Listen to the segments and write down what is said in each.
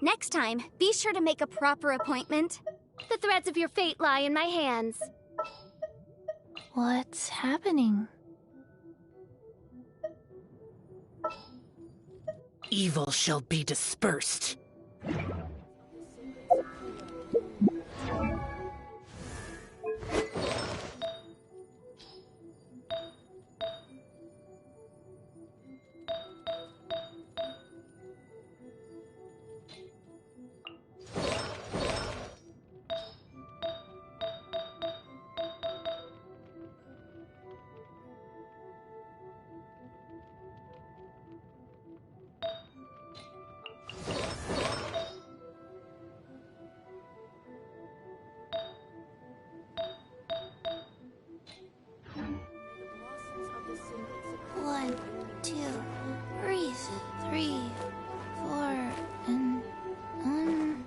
Next time, be sure to make a proper appointment. The threads of your fate lie in my hands. What's happening? Evil shall be dispersed. One, two, breathe. 3, 4, and 1.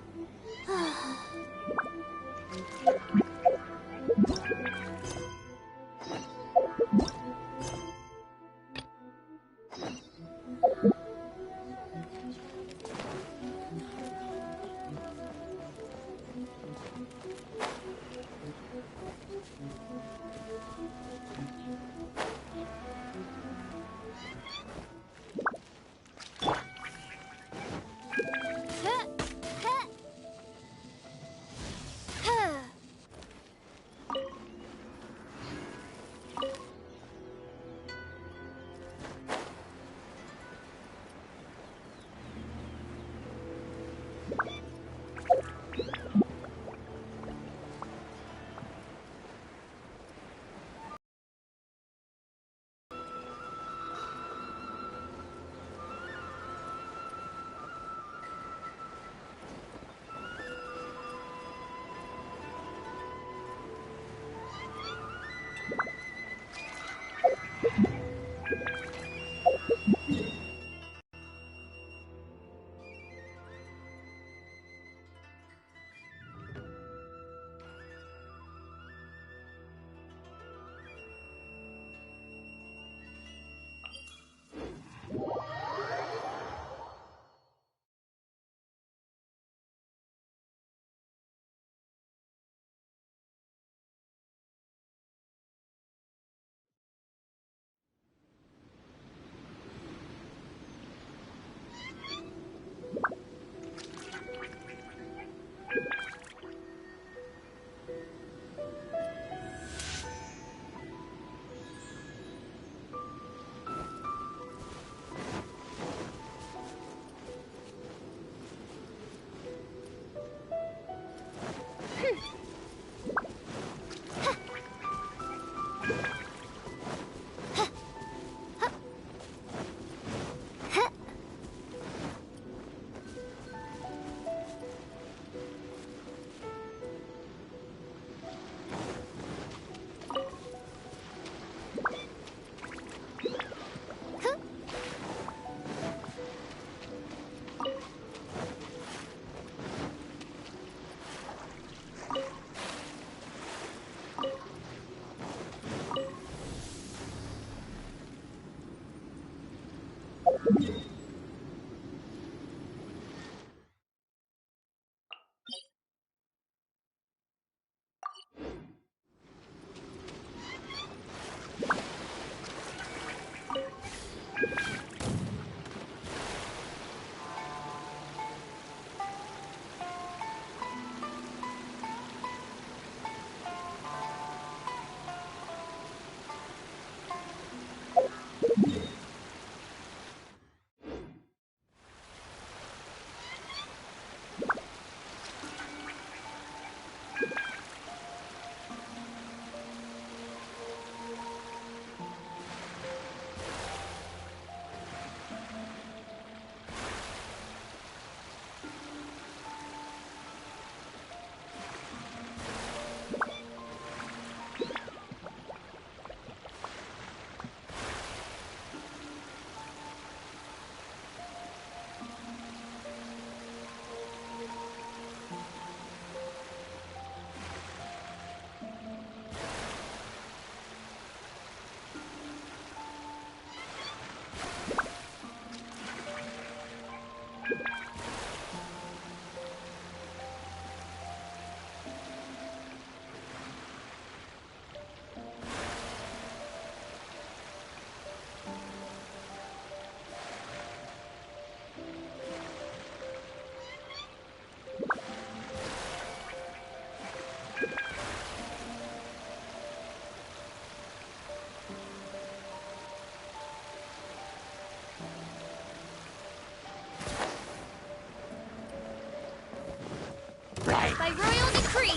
By royal decree!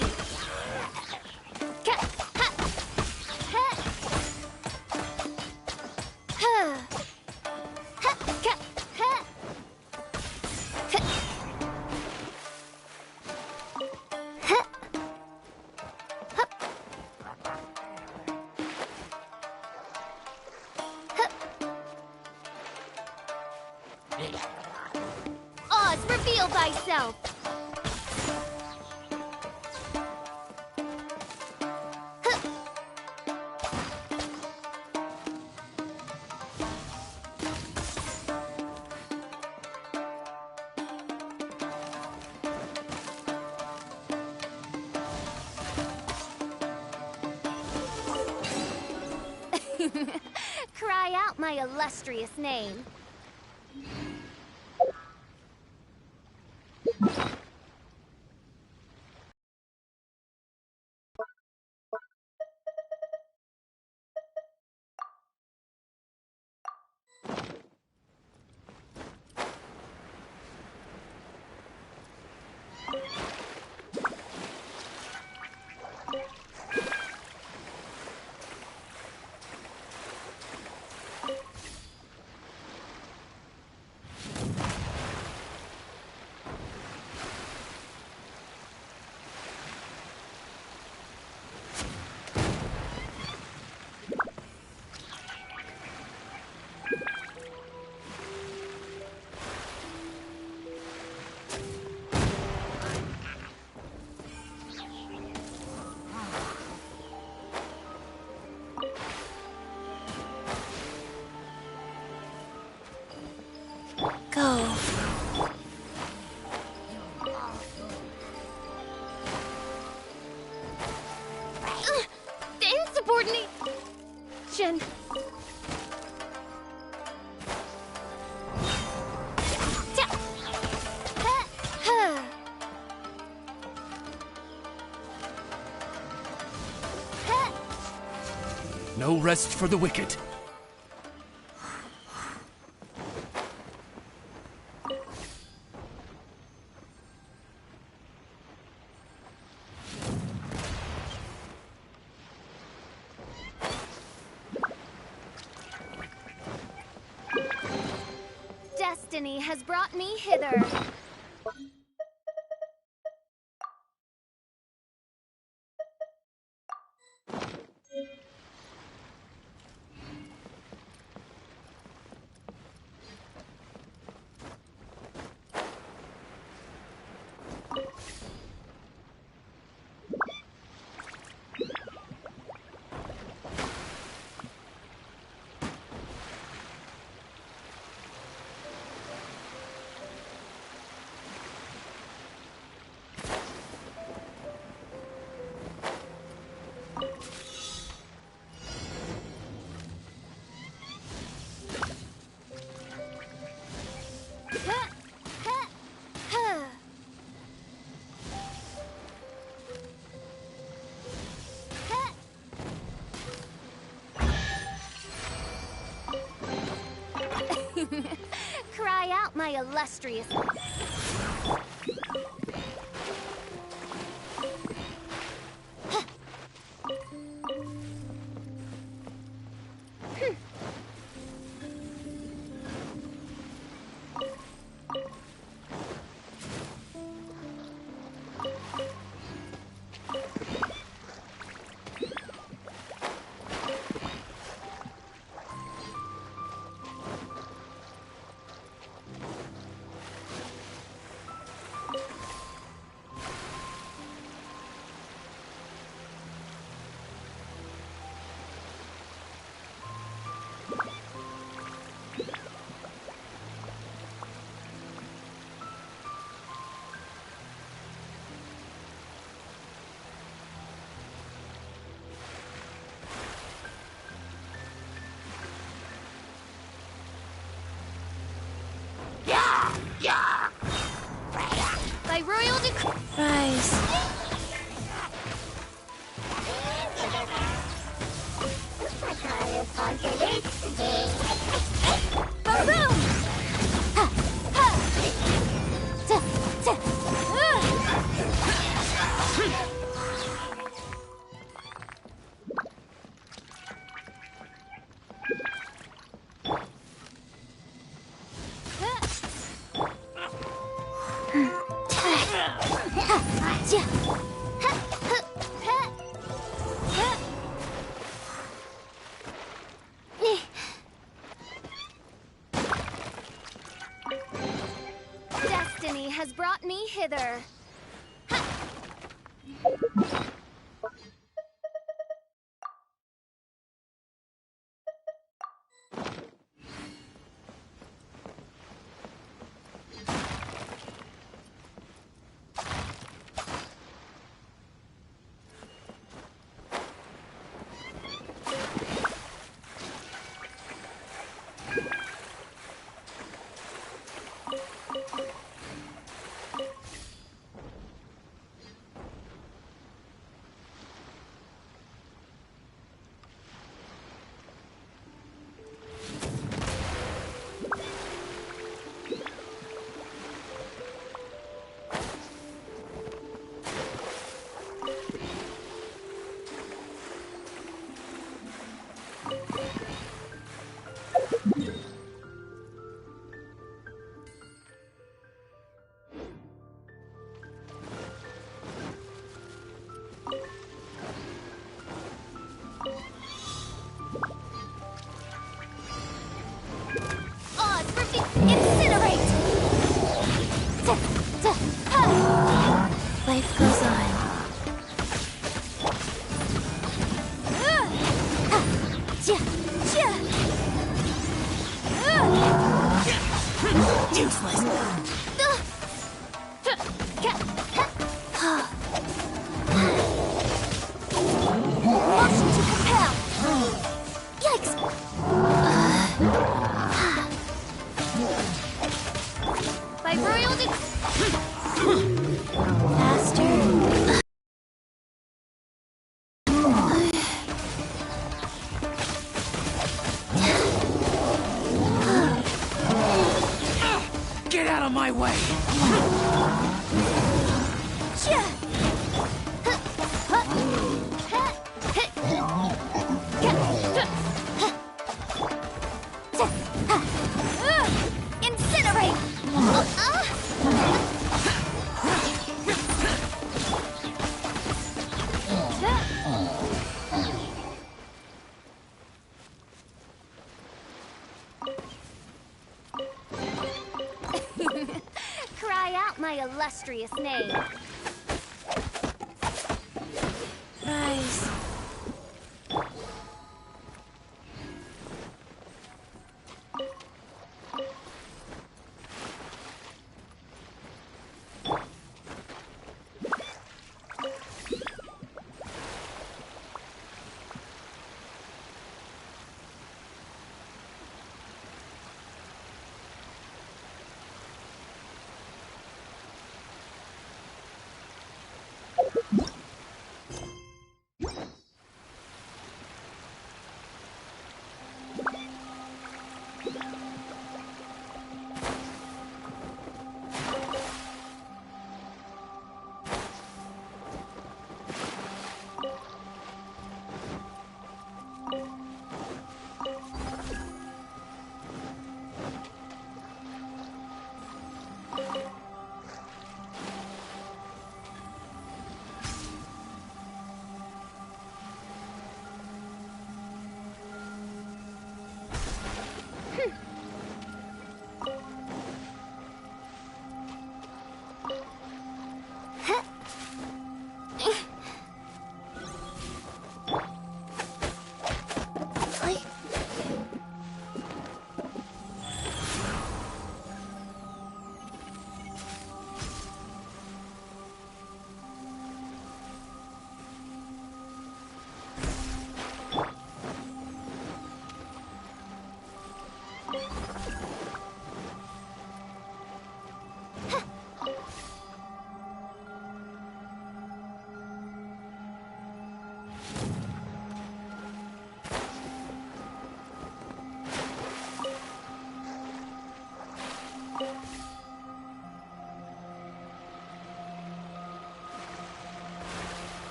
Oz, reveal thyself! Cry out my illustrious name. Go. Insubordination! No rest for the wicked. Destiny has brought me hither. Cry out my illustrious... By royal decree... Rise. Boom! Ha! Ha! Destiny has brought me hither. Incinerate! Life goes on. Useless. Motion to compel! Yikes! By royal Faster. Get out of my way! Incinerate! Cry out my illustrious name. Rise.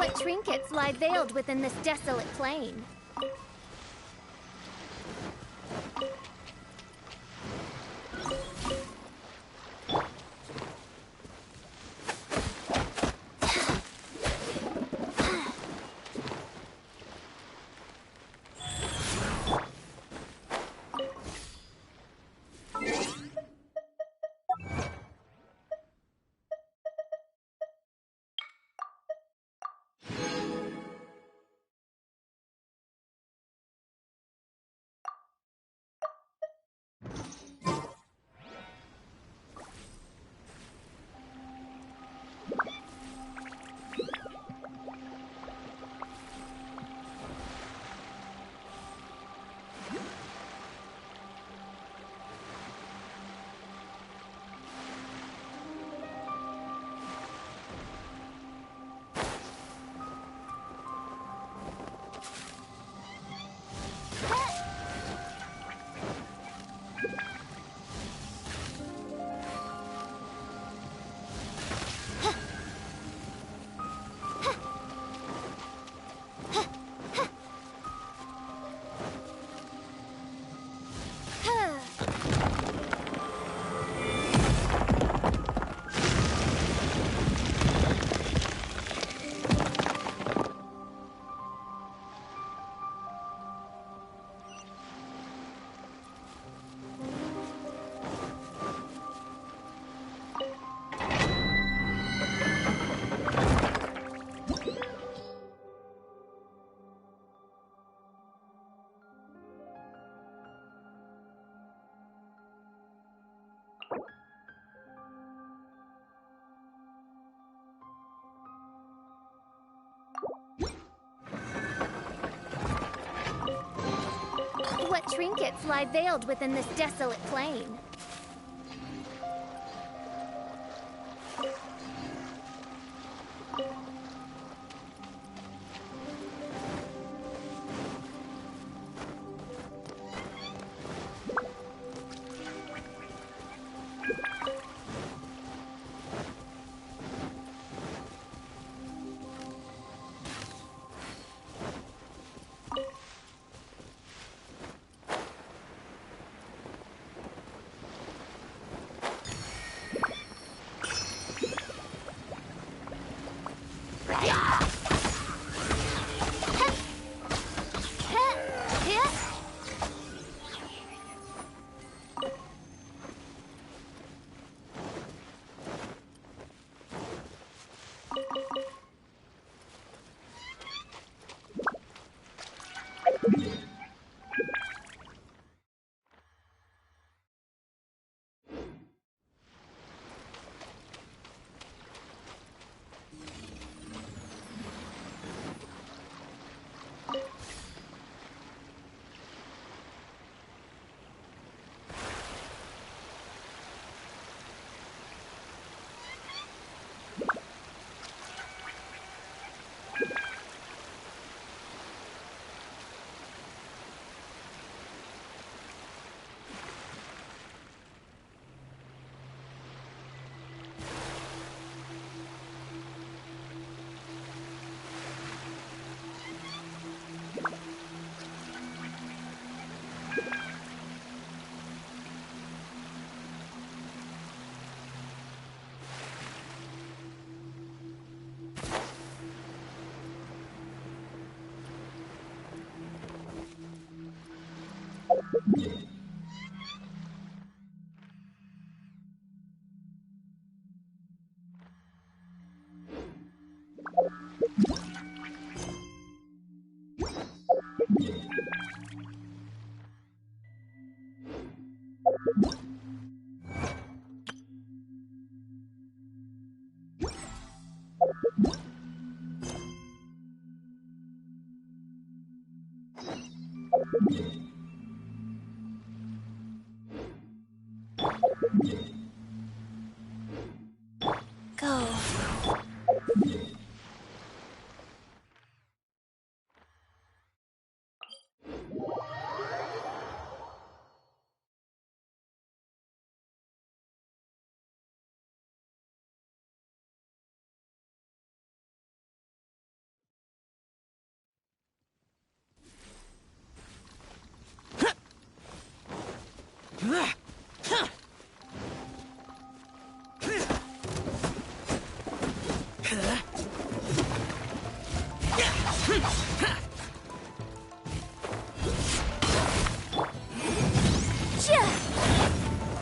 What trinkets lie veiled within this desolate plain? What trinkets lie veiled within this desolate plain? Go.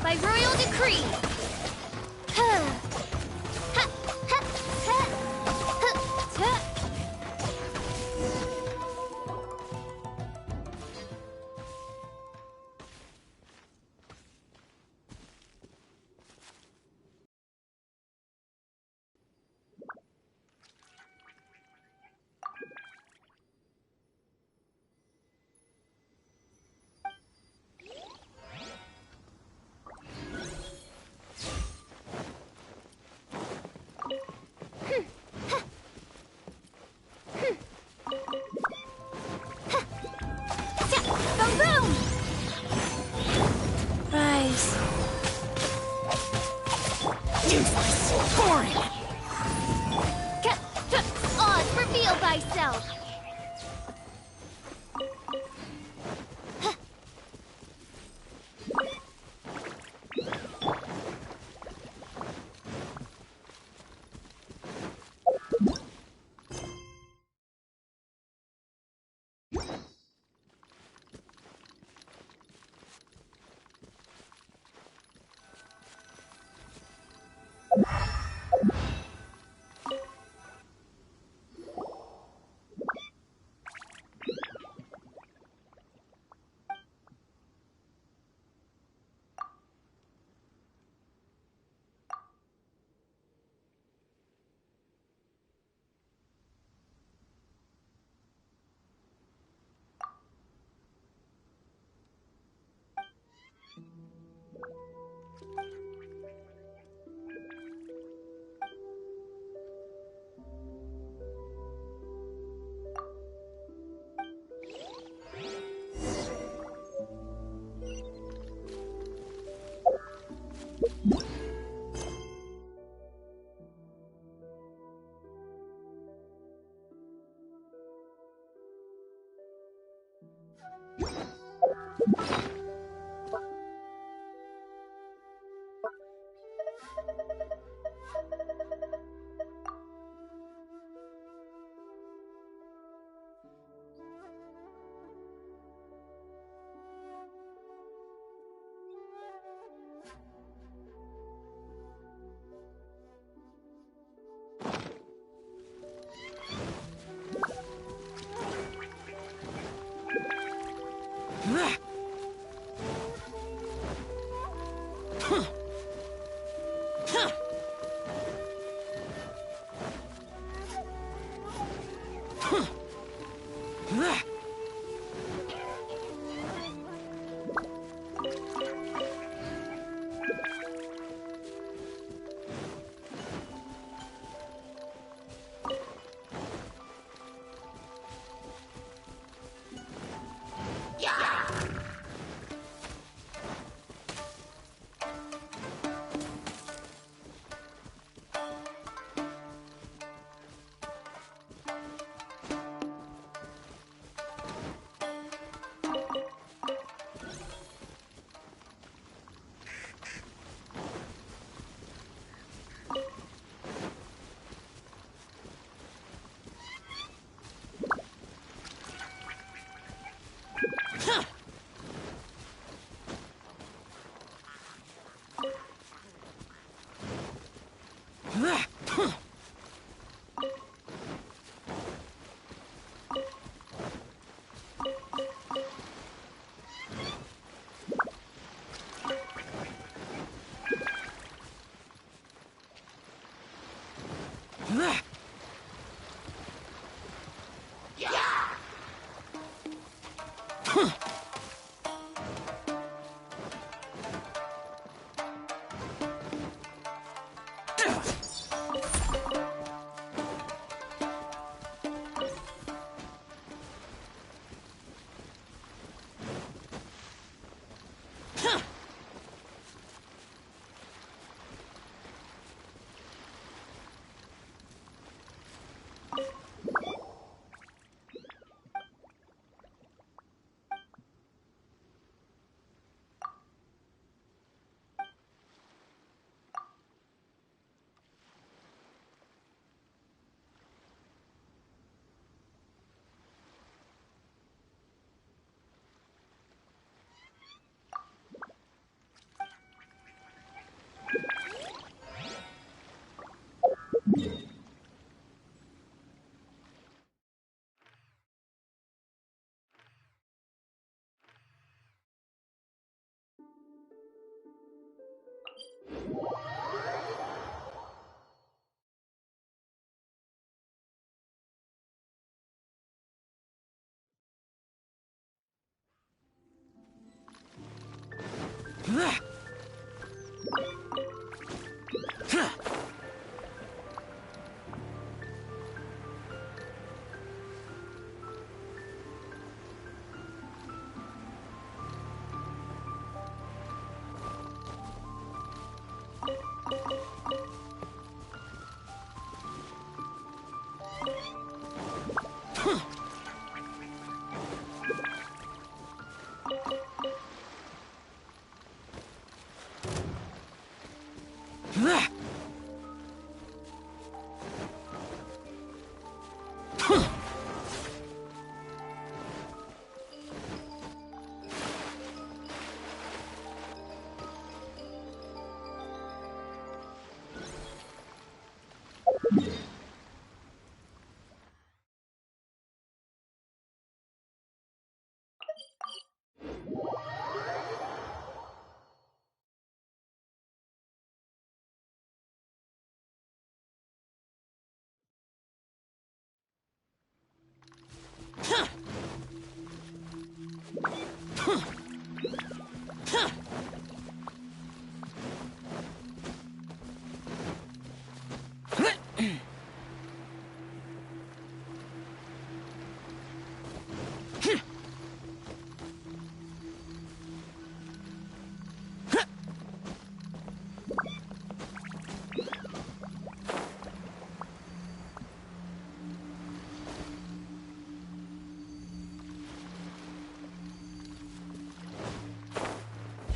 By royal decree. Ha, ha, ha, ha, ha. Boom, boom. Rise. Useless! Boring! Oz, reveal thyself.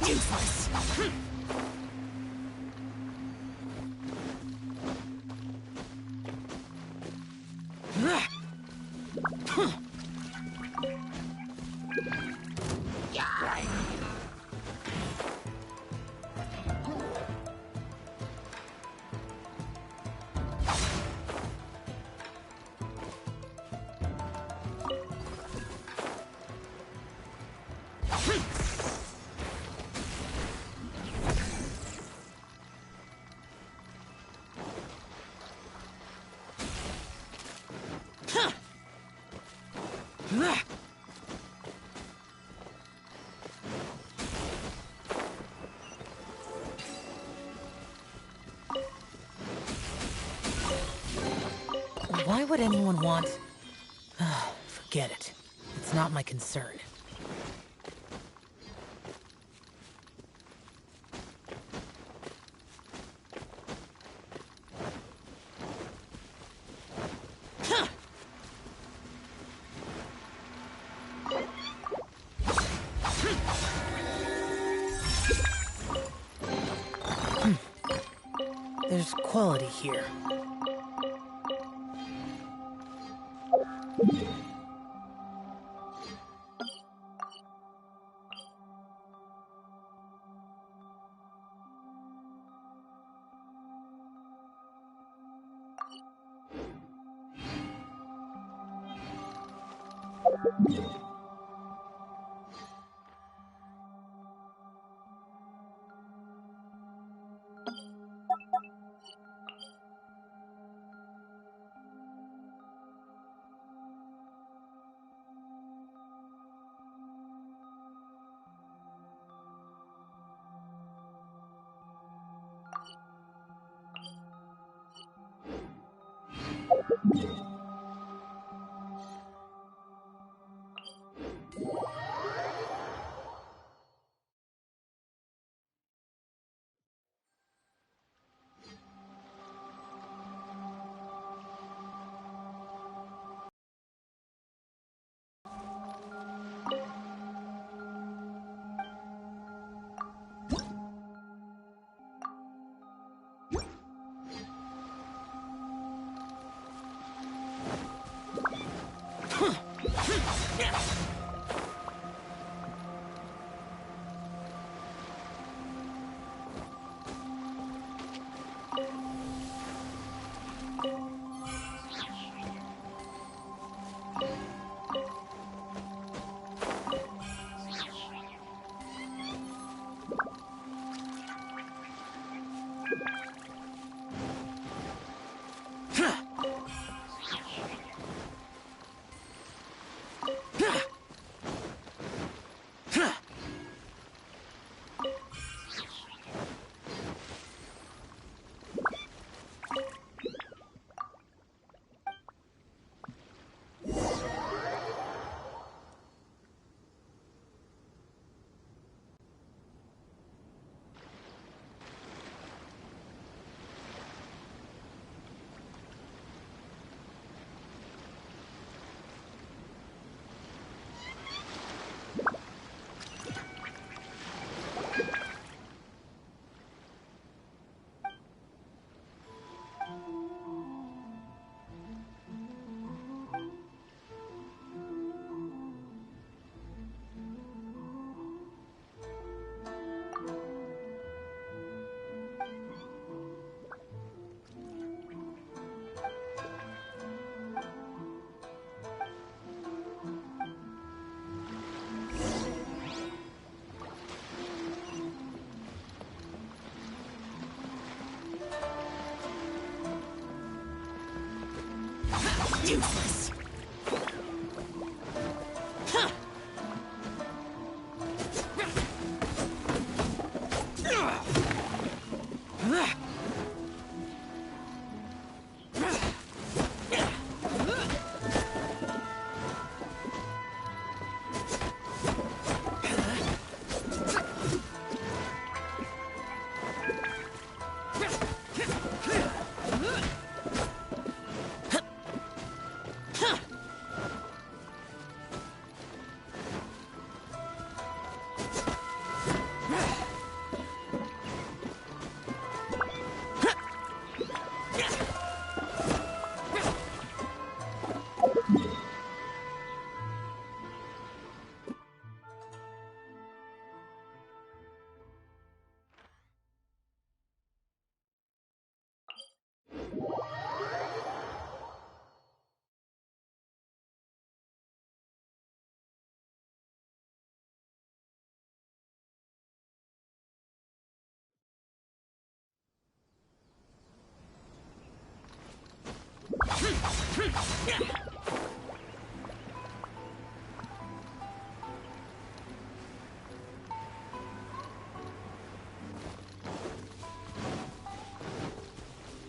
Useless. Why would anyone want... Forget it. It's not my concern. There's quality here. Useless.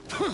Huh.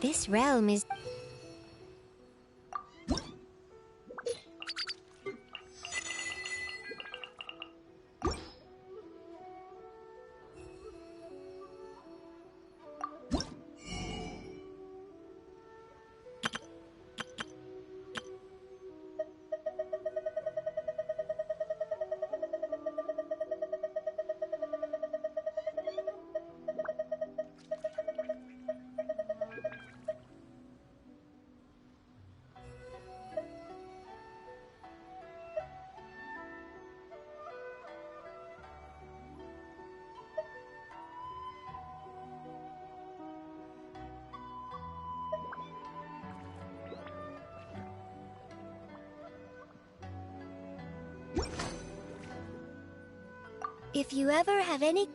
This realm is... If you ever have any...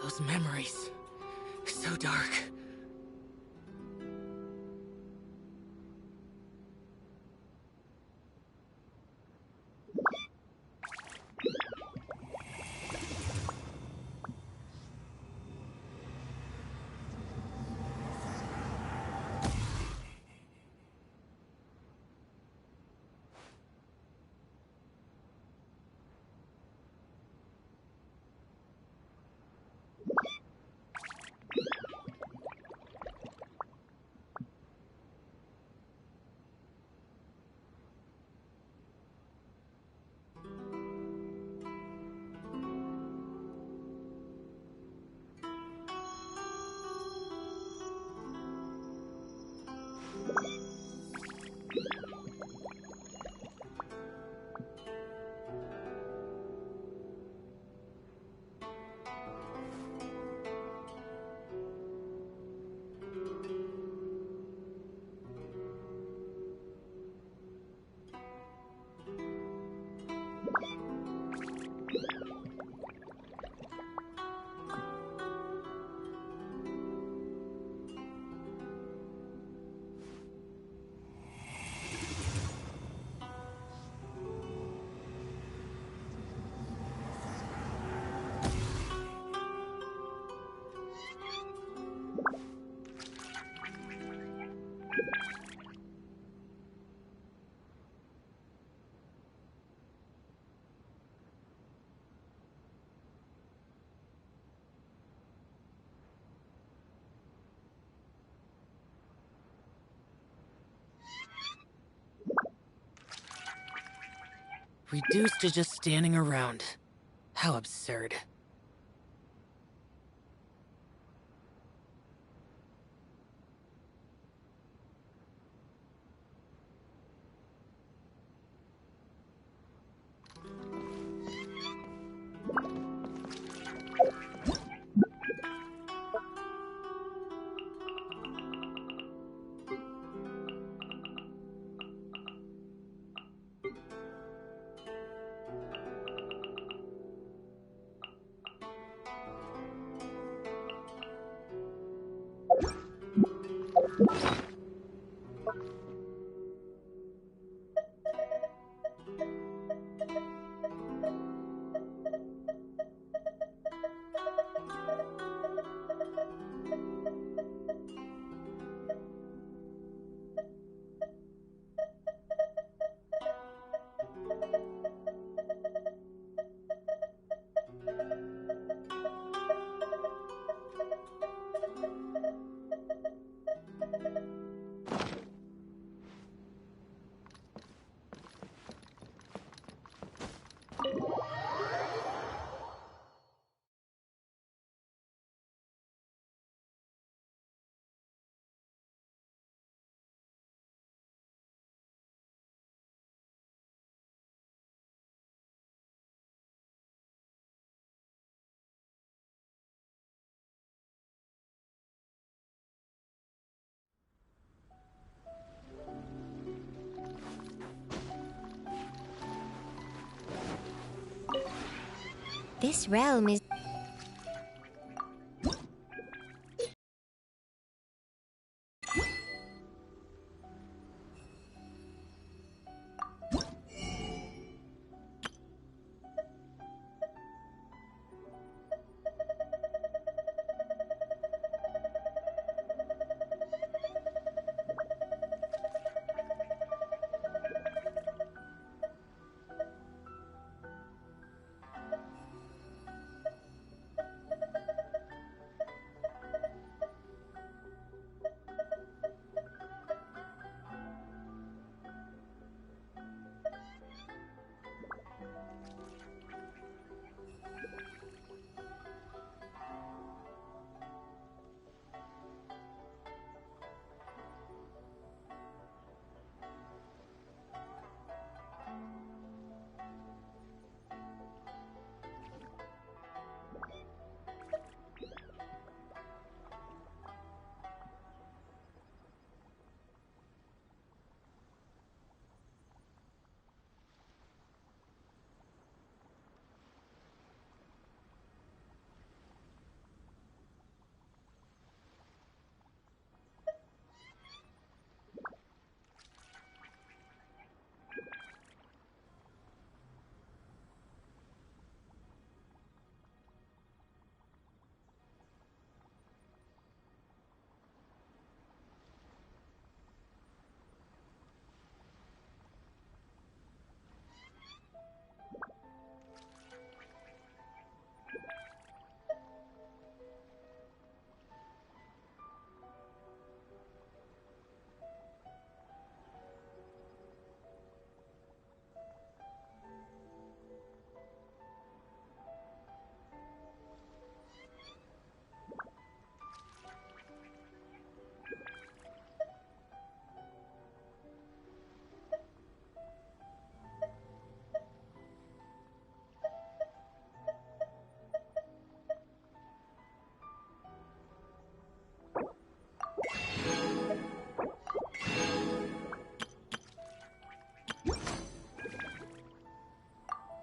Those memories. So dark. Reduced to just standing around. How absurd. This realm is...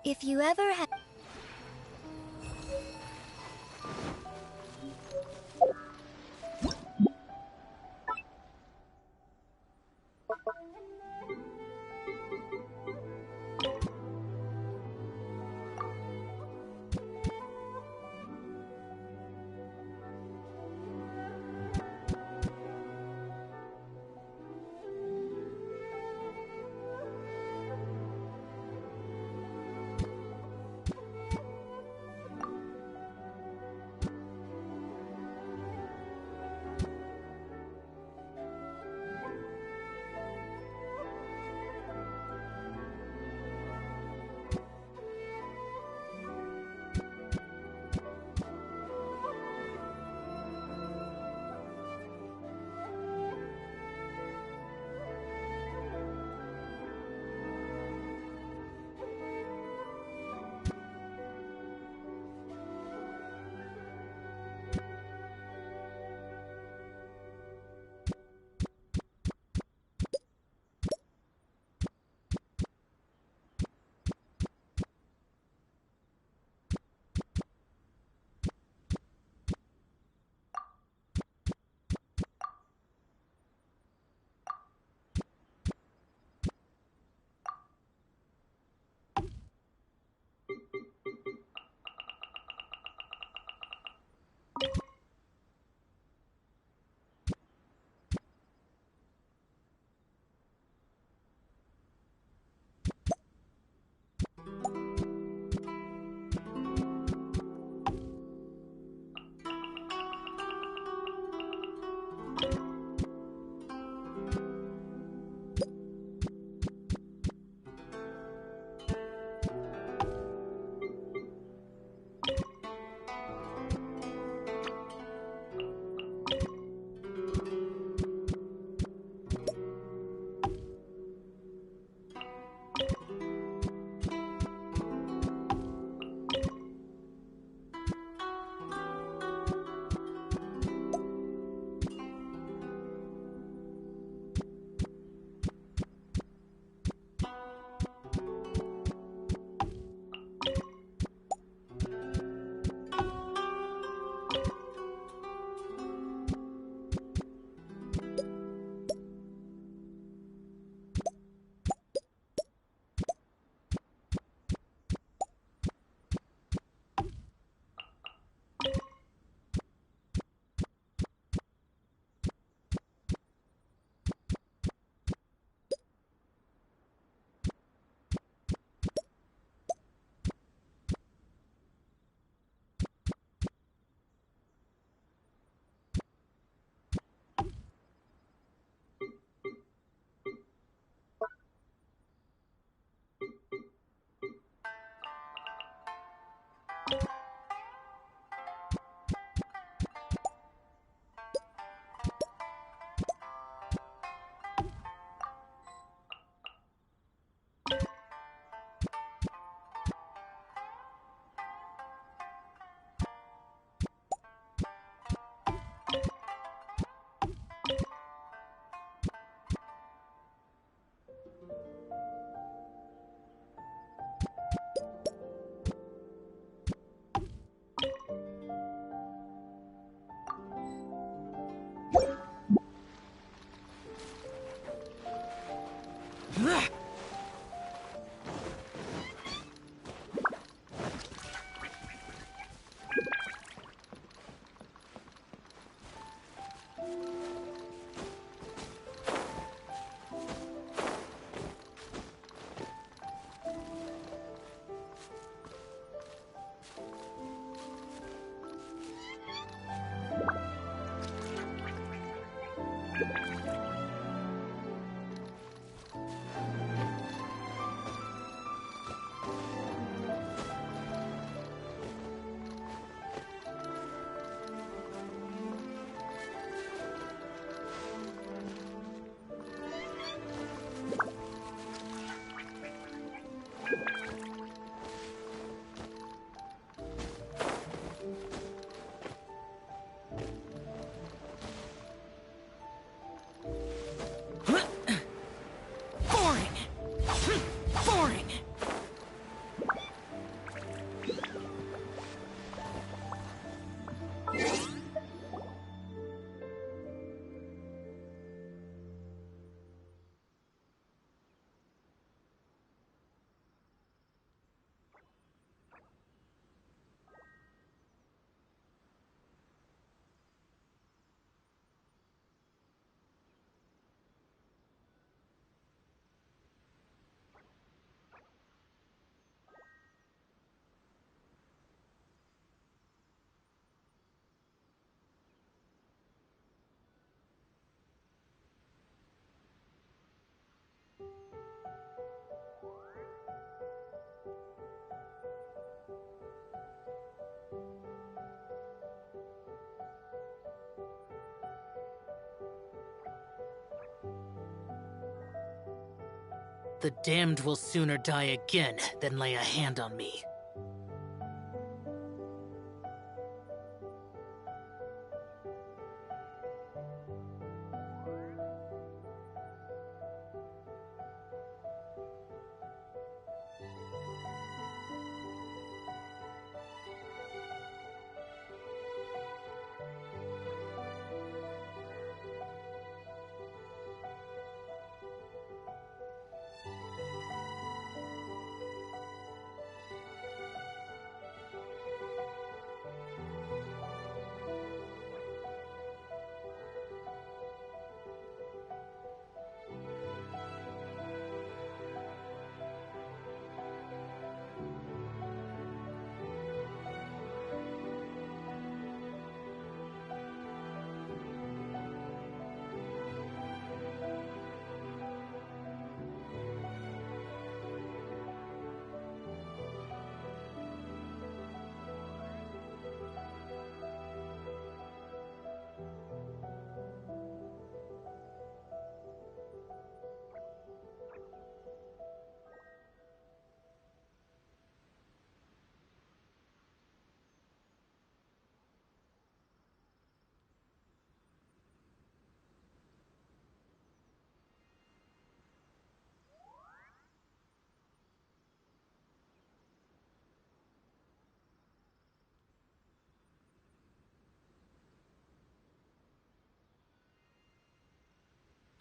If you ever have... The damned will sooner die again than lay a hand on me.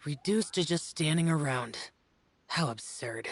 Reduced to just standing around. How absurd.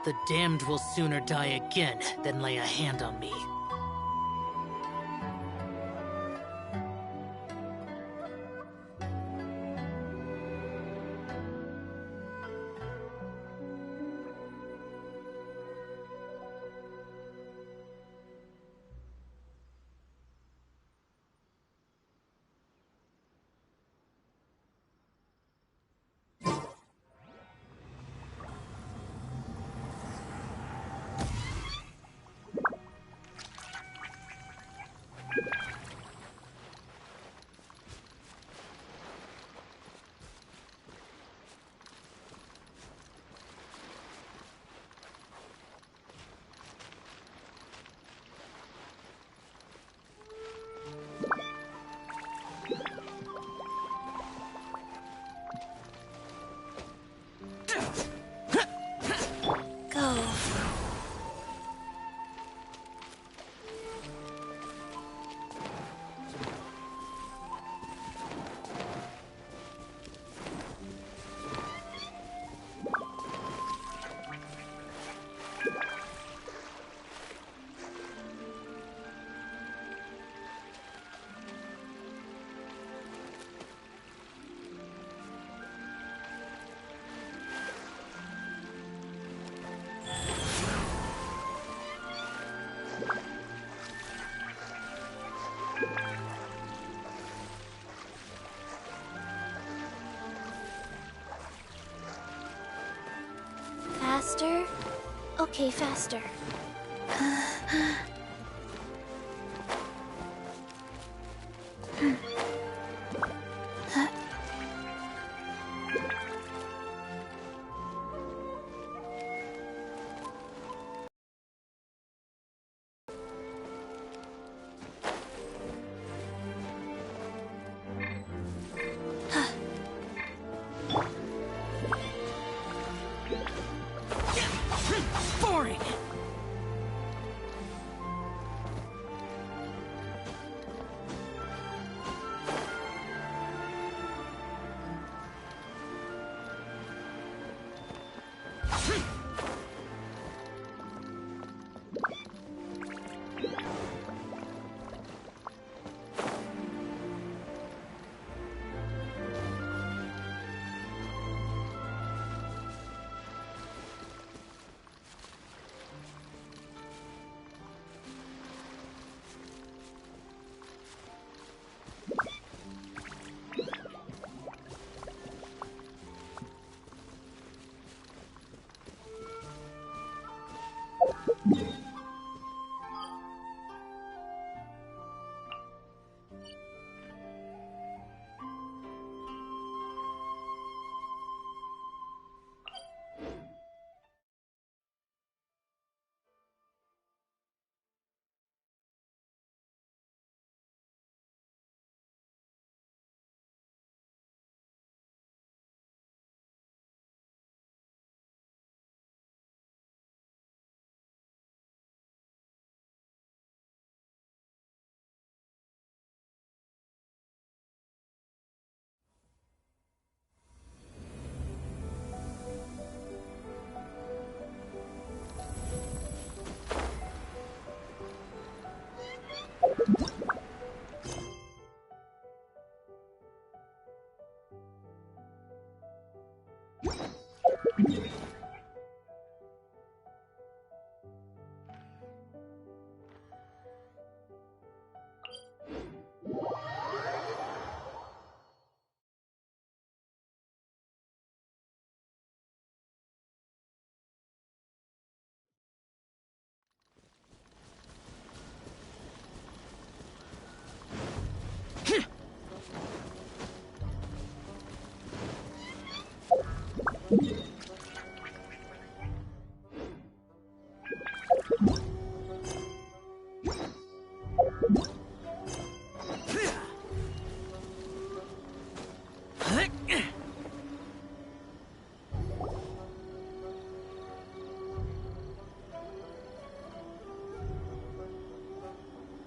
The damned will sooner die again than lay a hand on me. Faster? Okay, faster. Boring!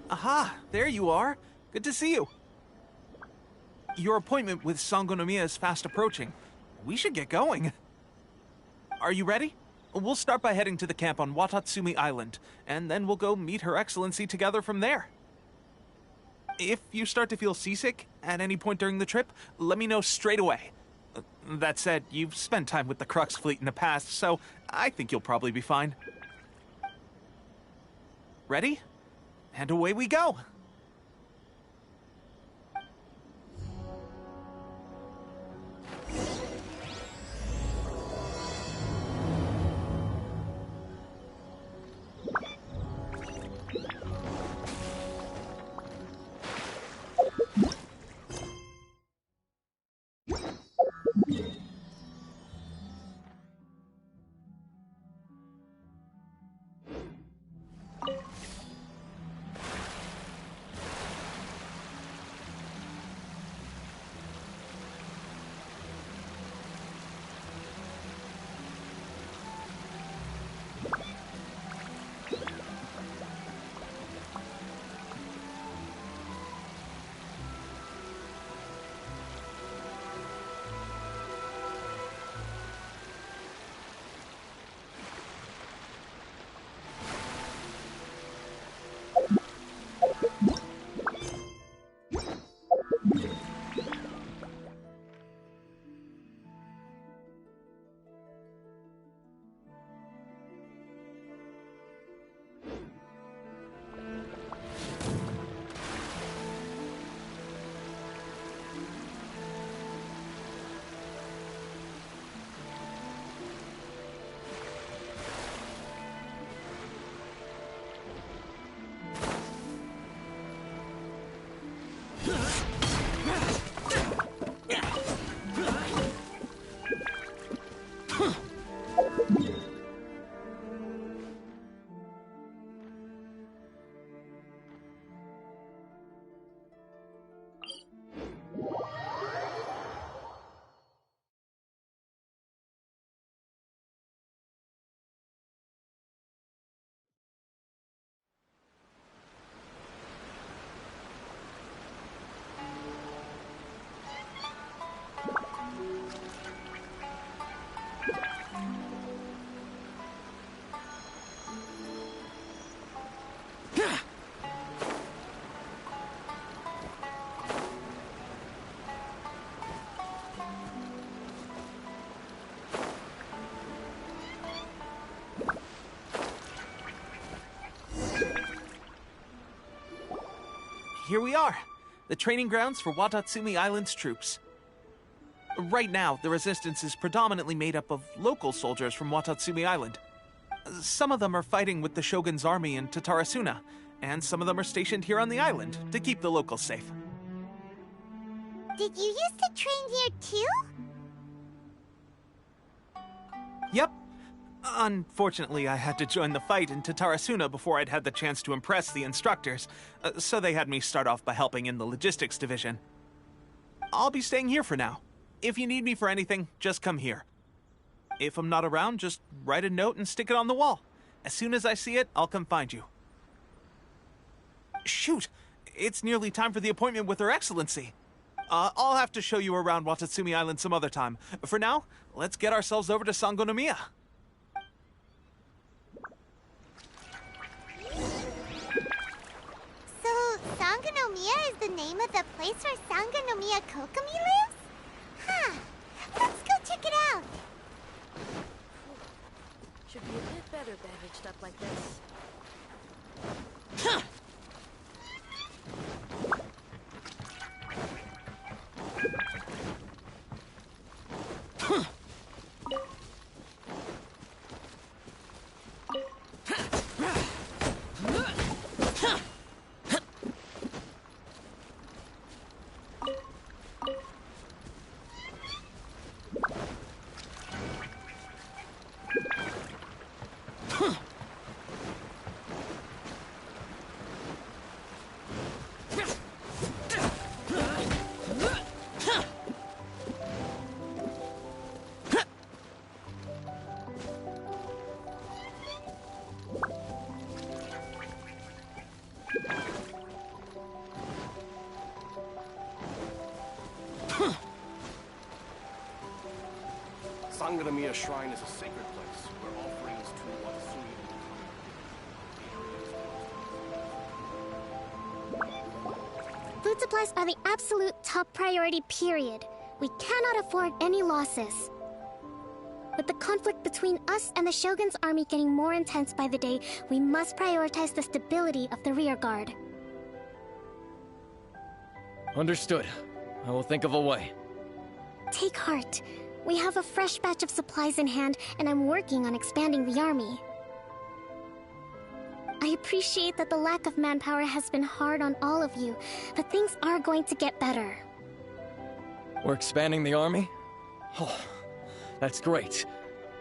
Aha, there you are. Good to see you. Your appointment with Sangonomiya is fast approaching. We should get going. Are you ready? We'll start by heading to the camp on Watatsumi Island, and then we'll go meet Her Excellency together from there. If you start to feel seasick at any point during the trip, let me know straight away. That said, you've spent time with the Crux fleet in the past, so I think you'll probably be fine. Ready? And away we go! Here we are, the training grounds for Watatsumi Island's troops. Right now, the resistance is predominantly made up of local soldiers from Watatsumi Island. Some of them are fighting with the Shogun's army in Tatarasuna, and some of them are stationed here on the island to keep the locals safe. Did you used to train here too? Yep. Unfortunately, I had to join the fight in Tatarasuna before I'd had the chance to impress the instructors, so they had me start off by helping in the logistics division. I'll be staying here for now. If you need me for anything, just come here. If I'm not around, just write a note and stick it on the wall. As soon as I see it, I'll come find you. Shoot! It's nearly time for the appointment with Her Excellency. I'll have to show you around Watatsumi Island some other time. For now, let's get ourselves over to Sangonomiya. So, Sangonomiya is the name of the place where Sangonomiya Kokomi lives? Huh. Let's go check it out. Should be a bit better bandaged up like this. Sangonomiya Shrine is a sacred place where offerings to Watatsumi. Food supplies are the absolute top priority, period. We cannot afford any losses. With the conflict between us and the Shogun's army getting more intense by the day, we must prioritize the stability of the rear guard. Understood. I will think of a way. Take heart. We have a fresh batch of supplies in hand, and I'm working on expanding the army. I appreciate that the lack of manpower has been hard on all of you, but things are going to get better. We're expanding the army? Oh, that's great.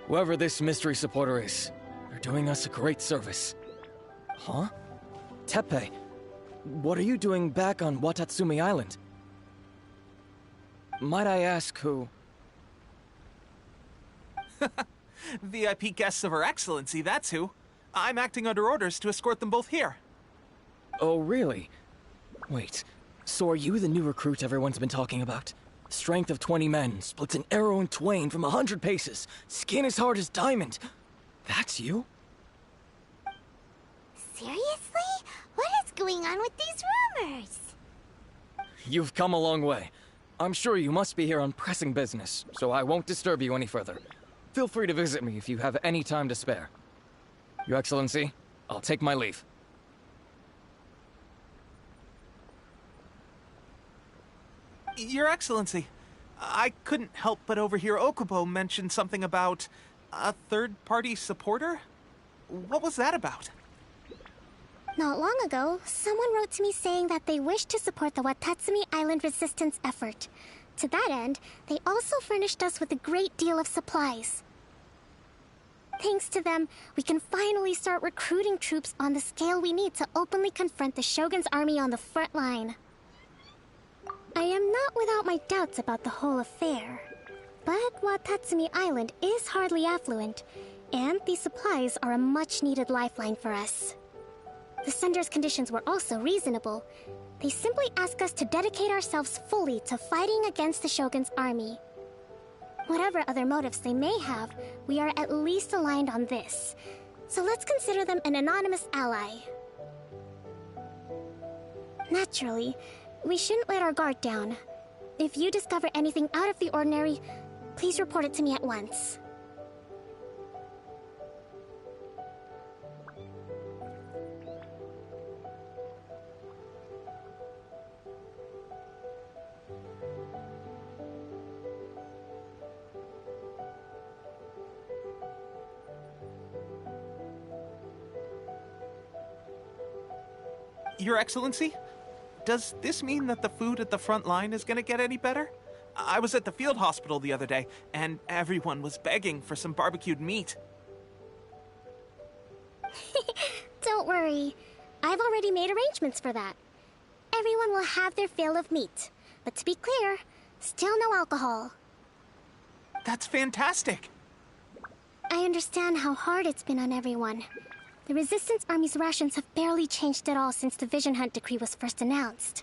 Whoever this mystery supporter is, they're doing us a great service. Huh? Teppei, what are you doing back on Watatsumi Island? Might I ask who? VIP guests of Her Excellency, that's who. I'm acting under orders to escort them both here. Oh, really? Wait, so are you the new recruit everyone's been talking about? Strength of 20 men, splits an arrow in twain from 100 paces, skin as hard as diamond. That's you? Seriously? What is going on with these rumors? You've come a long way. I'm sure you must be here on pressing business, so I won't disturb you any further. Feel free to visit me if you have any time to spare. Your Excellency, I'll take my leave. Your Excellency, I couldn't help but overhear Okubo mention something about a third-party supporter? What was that about? Not long ago, someone wrote to me saying that they wish to support the Watatsumi Island resistance effort. To that end, they also furnished us with a great deal of supplies. Thanks to them, we can finally start recruiting troops on the scale we need to openly confront the Shogun's army on the front line. I am not without my doubts about the whole affair. But Watatsumi Island is hardly affluent, and these supplies are a much-needed lifeline for us. The sender's conditions were also reasonable. They simply ask us to dedicate ourselves fully to fighting against the Shogun's army. Whatever other motives they may have, we are at least aligned on this. So let's consider them an anonymous ally. Naturally, we shouldn't let our guard down. If you discover anything out of the ordinary, please report it to me at once. Your Excellency? Does this mean that the food at the front line is gonna get any better? I was at the field hospital the other day, and everyone was begging for some barbecued meat. Don't worry. I've already made arrangements for that. Everyone will have their fill of meat. But to be clear, still no alcohol. That's fantastic! I understand how hard it's been on everyone. The Resistance Army's rations have barely changed at all since the Vision Hunt decree was first announced.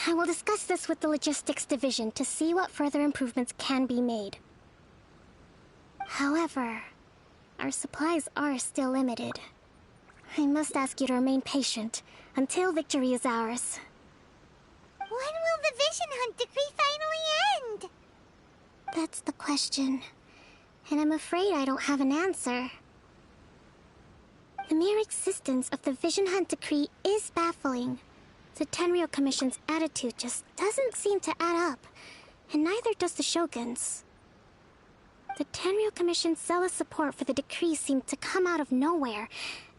I will discuss this with the Logistics Division to see what further improvements can be made. However, our supplies are still limited. I must ask you to remain patient until victory is ours. When will the Vision Hunt decree finally end? That's the question. And I'm afraid I don't have an answer. The mere existence of the Vision Hunt decree is baffling. The Tenryou Commission's attitude just doesn't seem to add up, and neither does the Shogun's. The Tenryou Commission's zealous support for the decree seemed to come out of nowhere,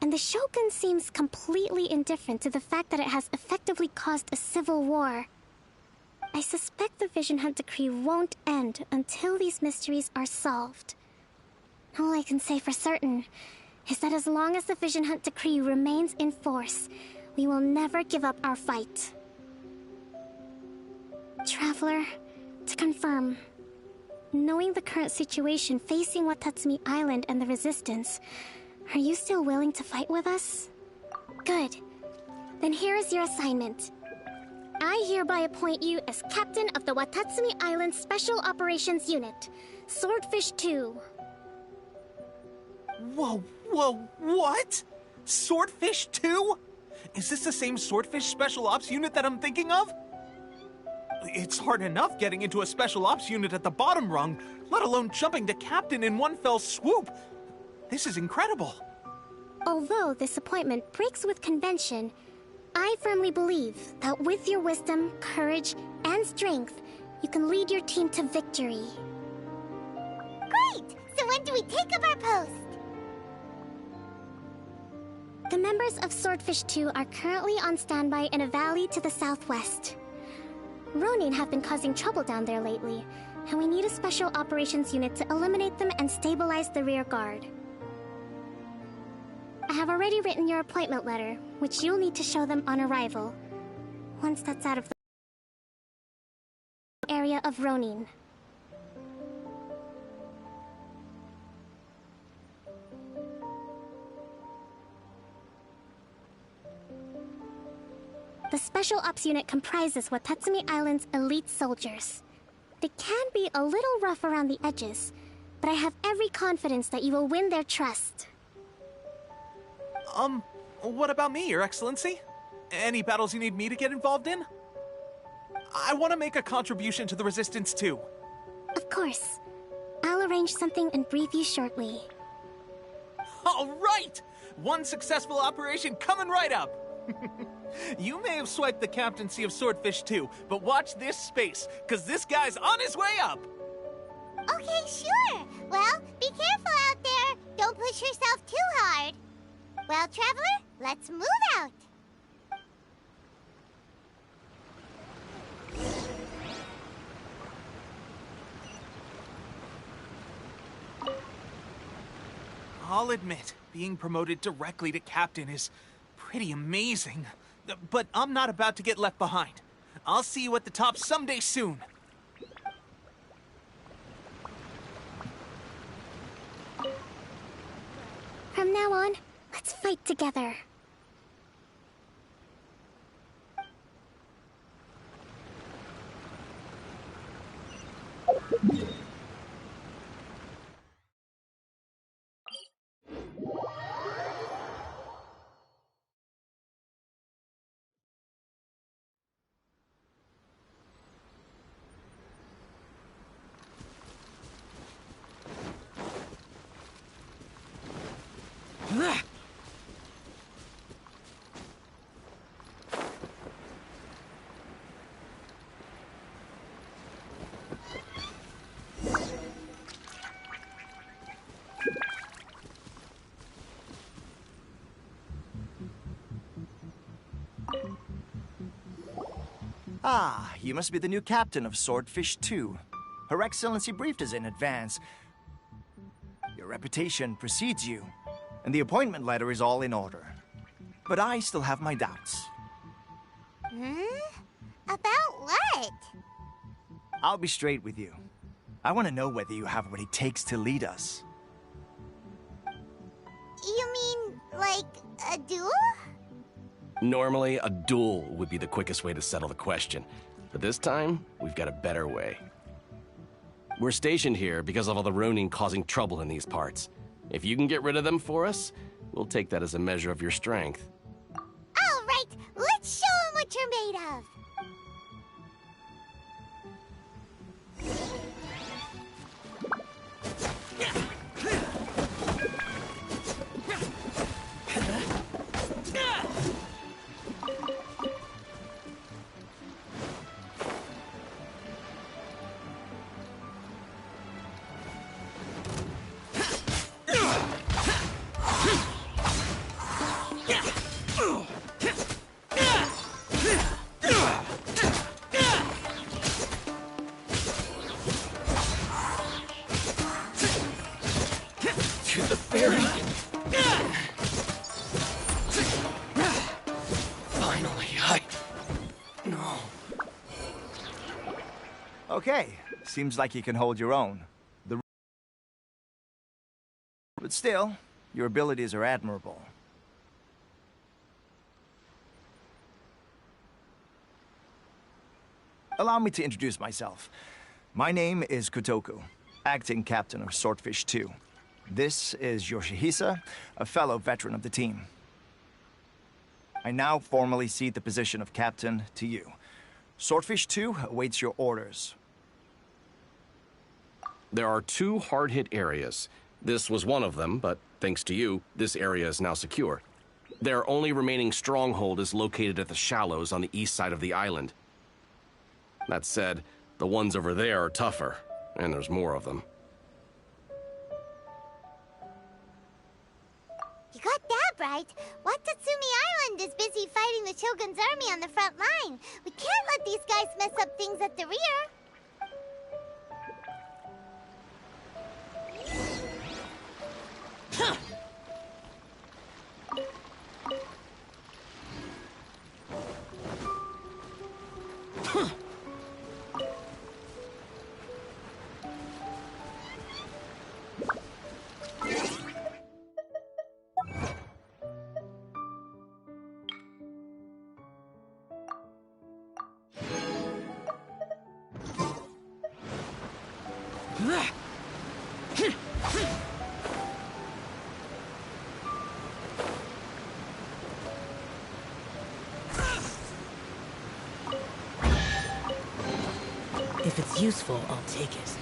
and the Shogun seems completely indifferent to the fact that it has effectively caused a civil war. I suspect the Vision Hunt decree won't end until these mysteries are solved. All I can say for certain is that as long as the Vision Hunt decree remains in force, we will never give up our fight. Traveler, to confirm, knowing the current situation facing Watatsumi Island and the Resistance, are you still willing to fight with us? Good. Then here is your assignment. I hereby appoint you as Captain of the Watatsumi Island Special Operations Unit, Swordfish 2. Whoa, what? Swordfish 2? Is this the same Swordfish Special Ops unit that I'm thinking of? It's hard enough getting into a Special Ops unit at the bottom rung, let alone jumping to Captain in one fell swoop. This is incredible. Although this appointment breaks with convention, I firmly believe that with your wisdom, courage, and strength, you can lead your team to victory. Great! So when do we take up our post? The members of Swordfish 2 are currently on standby in a valley to the southwest. Ronin have been causing trouble down there lately, and we need a special operations unit to eliminate them and stabilize the rear guard. I have already written your appointment letter, which you'll need to show them on arrival, once that's out of the area of Ronin. The Special Ops Unit comprises Watatsumi Island's elite soldiers. They can be a little rough around the edges, but I have every confidence that you will win their trust. What about me, Your Excellency? Any battles you need me to get involved in? I want to make a contribution to the Resistance too. Of course. I'll arrange something and brief you shortly. All right! One successful operation coming right up! You may have swiped the captaincy of Swordfish 2, but watch this space, because this guy's on his way up! Okay, sure. Well, be careful out there. Don't push yourself too hard. Well, Traveler, let's move out. I'll admit, being promoted directly to captain is pretty amazing. But I'm not about to get left behind. I'll see you at the top someday soon. From now on, let's fight together. Ah, you must be the new captain of Swordfish 2. Her Excellency briefed us in advance. Your reputation precedes you, and the appointment letter is all in order. But I still have my doubts. About what? I'll be straight with you. I want to know whether you have what it takes to lead us. You mean, like, a duel? Normally, a duel would be the quickest way to settle the question. But this time, we've got a better way. We're stationed here because of all the Ronin causing trouble in these parts. If you can get rid of them for us, we'll take that as a measure of your strength. All right, let's show 'em what you're made of. Okay, seems like you can hold your own. But still, your abilities are admirable. Allow me to introduce myself. My name is Kotoku, acting captain of Swordfish 2. This is Yoshihisa, a fellow veteran of the team. I now formally cede the position of captain to you. Swordfish 2 awaits your orders. There are 2 hard-hit areas. This was one of them, but thanks to you, this area is now secure. Their only remaining stronghold is located at the shallows on the east side of the island. That said, the ones over there are tougher, and there's more of them. You got that right. Watatsumi Island is busy fighting the Shogun's army on the front line. We can't let these guys mess up things at the rear. If it's useful, I'll take it.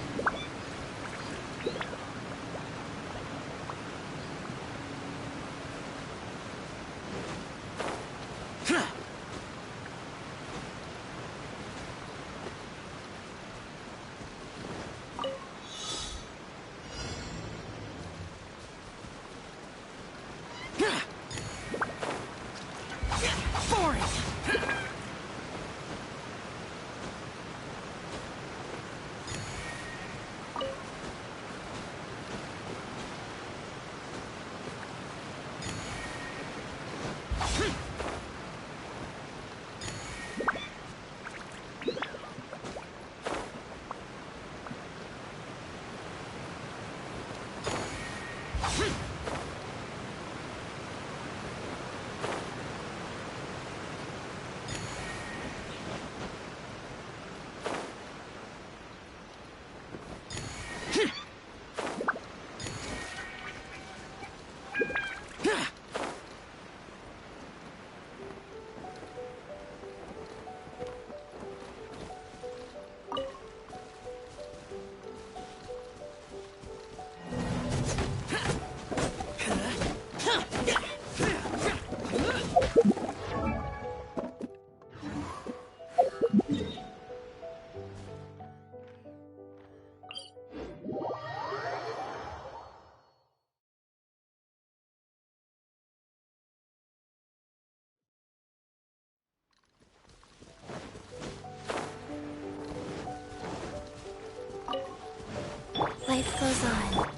Life goes on.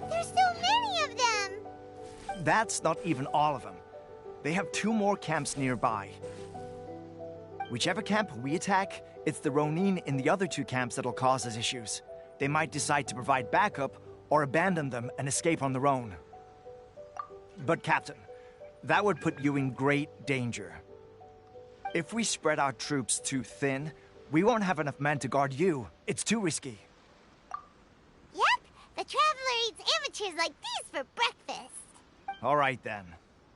There's so many of them! That's not even all of them. They have 2 more camps nearby. Whichever camp we attack, it's the Ronin in the other 2 camps that'll cause us issues. They might decide to provide backup or abandon them and escape on their own. But Captain, that would put you in great danger. If we spread our troops too thin, we won't have enough men to guard you. It's too risky. Yep, the Traveler eats amateurs like these for breakfast. All right then.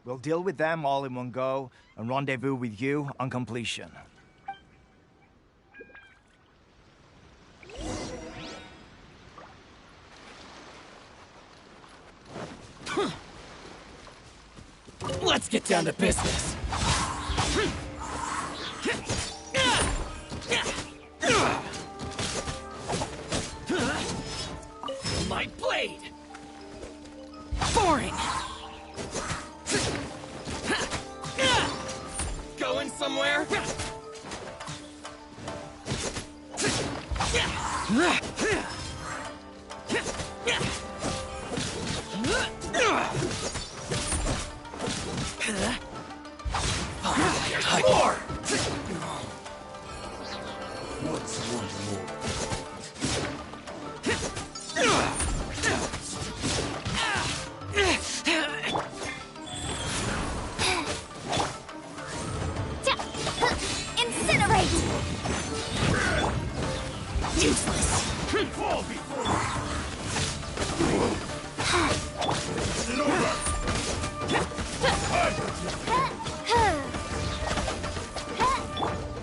We'll deal with them all in one go and rendezvous with you on completion. Let's get down to business. My blade! Boring! Going somewhere? More! What's one more? Incinerate! Useless! Fall before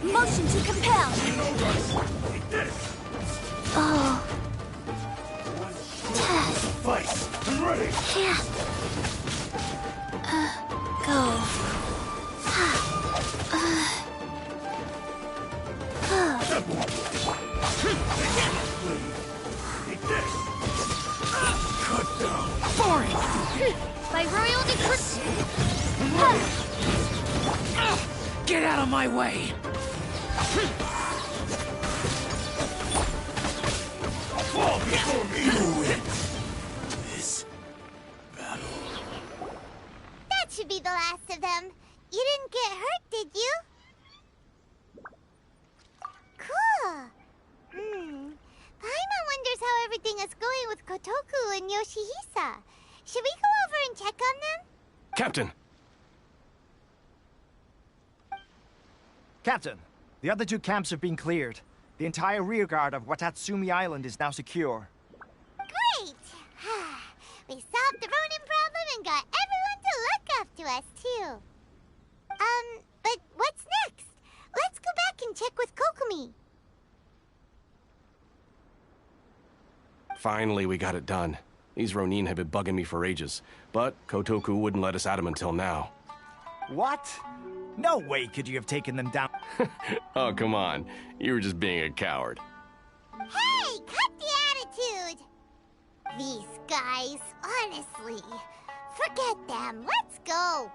Motion to compel! Oh. Fight! I'm ready! Yeah. Go. Cut down! Boring! By royal decree! Get out of my way! Fall before me! You win this battle. That should be the last of them. You didn't get hurt, did you? Cool. Paimon wonders how everything is going with Kotoku and Yoshihisa. Should we go over and check on them? Captain! Captain, the other 2 camps have been cleared. The entire rearguard of Watatsumi Island is now secure. Great! We solved the Ronin problem and got everyone to look after us, too. But what's next? Let's go back and check with Kokumi. Finally, we got it done. These Ronin have been bugging me for ages, but Kotoku wouldn't let us at them until now. What? No way could you have taken them down. Oh, come on. You were just being a coward. Hey, cut the attitude! These guys, honestly. Forget them. Let's go.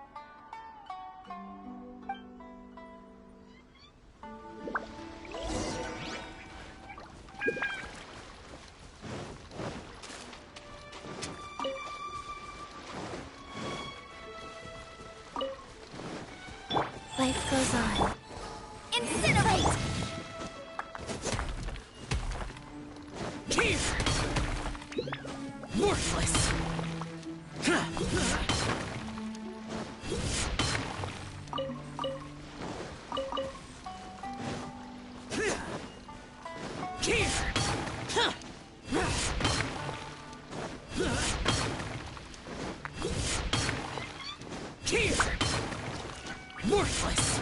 Life goes on. Incinerate! Here! Worthless! Here! Here! Worthless!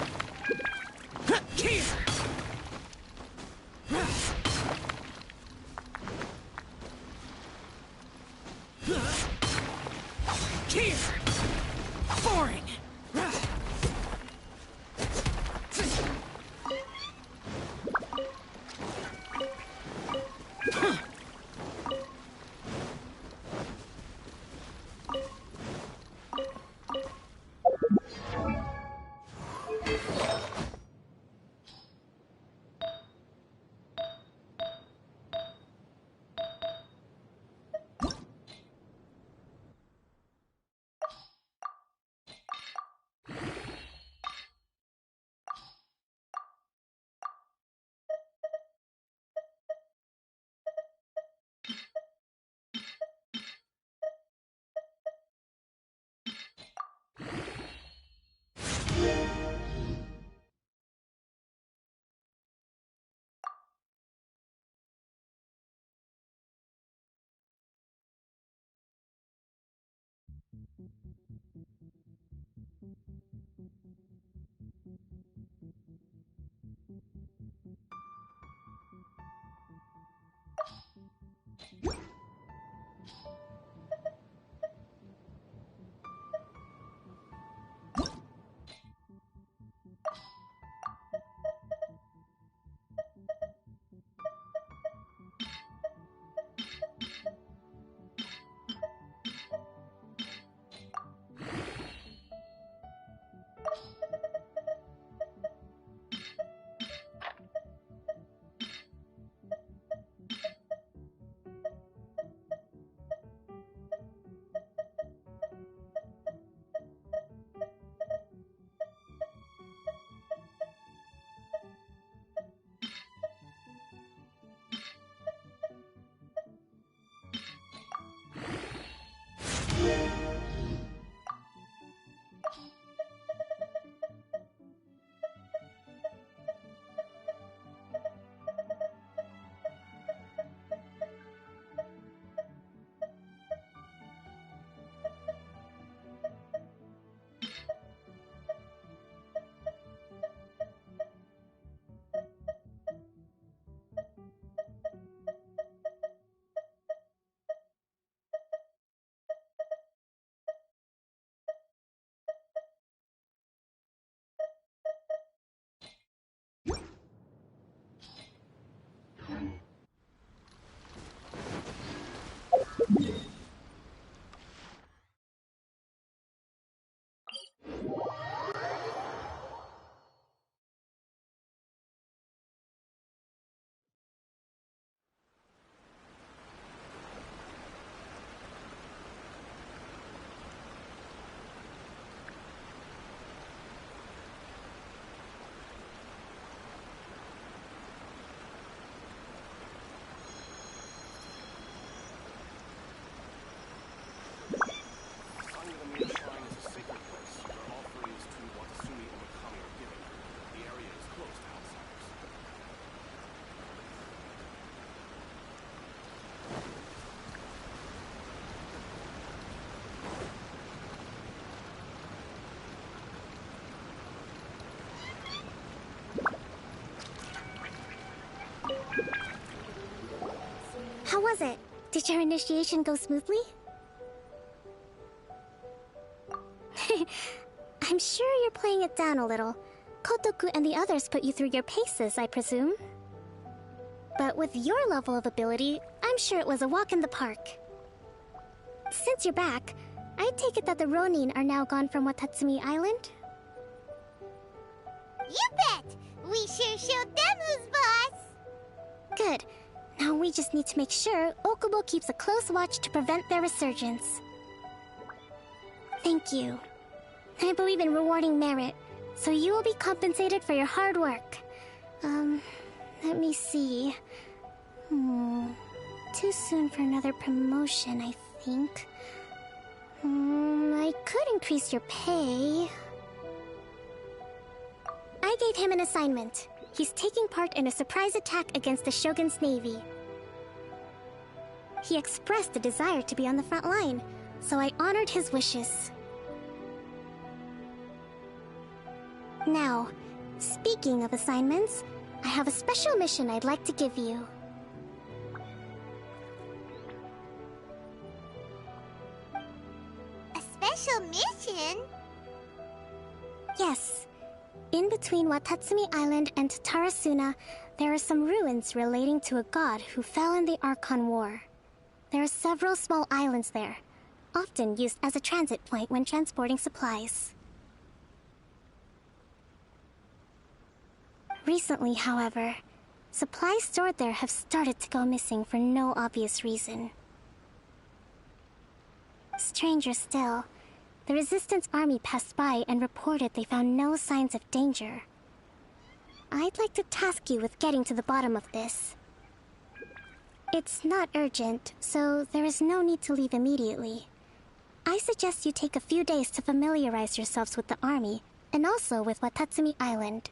was it? Did your initiation go smoothly? I'm sure you're playing it down a little. Kotoku and the others put you through your paces, I presume. But with your level of ability, I'm sure it was a walk in the park. Since you're back, I take it that the Ronin are now gone from Watatsumi Island? You bet! We sure showed them who's boss! Good. Now we just need to make sure Okubo keeps a close watch to prevent their resurgence. Thank you. I believe in rewarding merit, so you will be compensated for your hard work. Let me see. Too soon for another promotion, I think. I could increase your pay. I gave him an assignment. He's taking part in a surprise attack against the Shogun's navy. He expressed a desire to be on the front line, so I honored his wishes. Now, speaking of assignments, I have a special mission I'd like to give you. A special mission? Yes. In between Watatsumi Island and Tarasuna, there are some ruins relating to a god who fell in the Archon War. There are several small islands there, often used as a transit point when transporting supplies. Recently, however, supplies stored there have started to go missing for no obvious reason. Stranger still, the Resistance army passed by and reported they found no signs of danger. I'd like to task you with getting to the bottom of this. It's not urgent, so there is no need to leave immediately. I suggest you take a few days to familiarize yourselves with the army, and also with Watatsumi Island.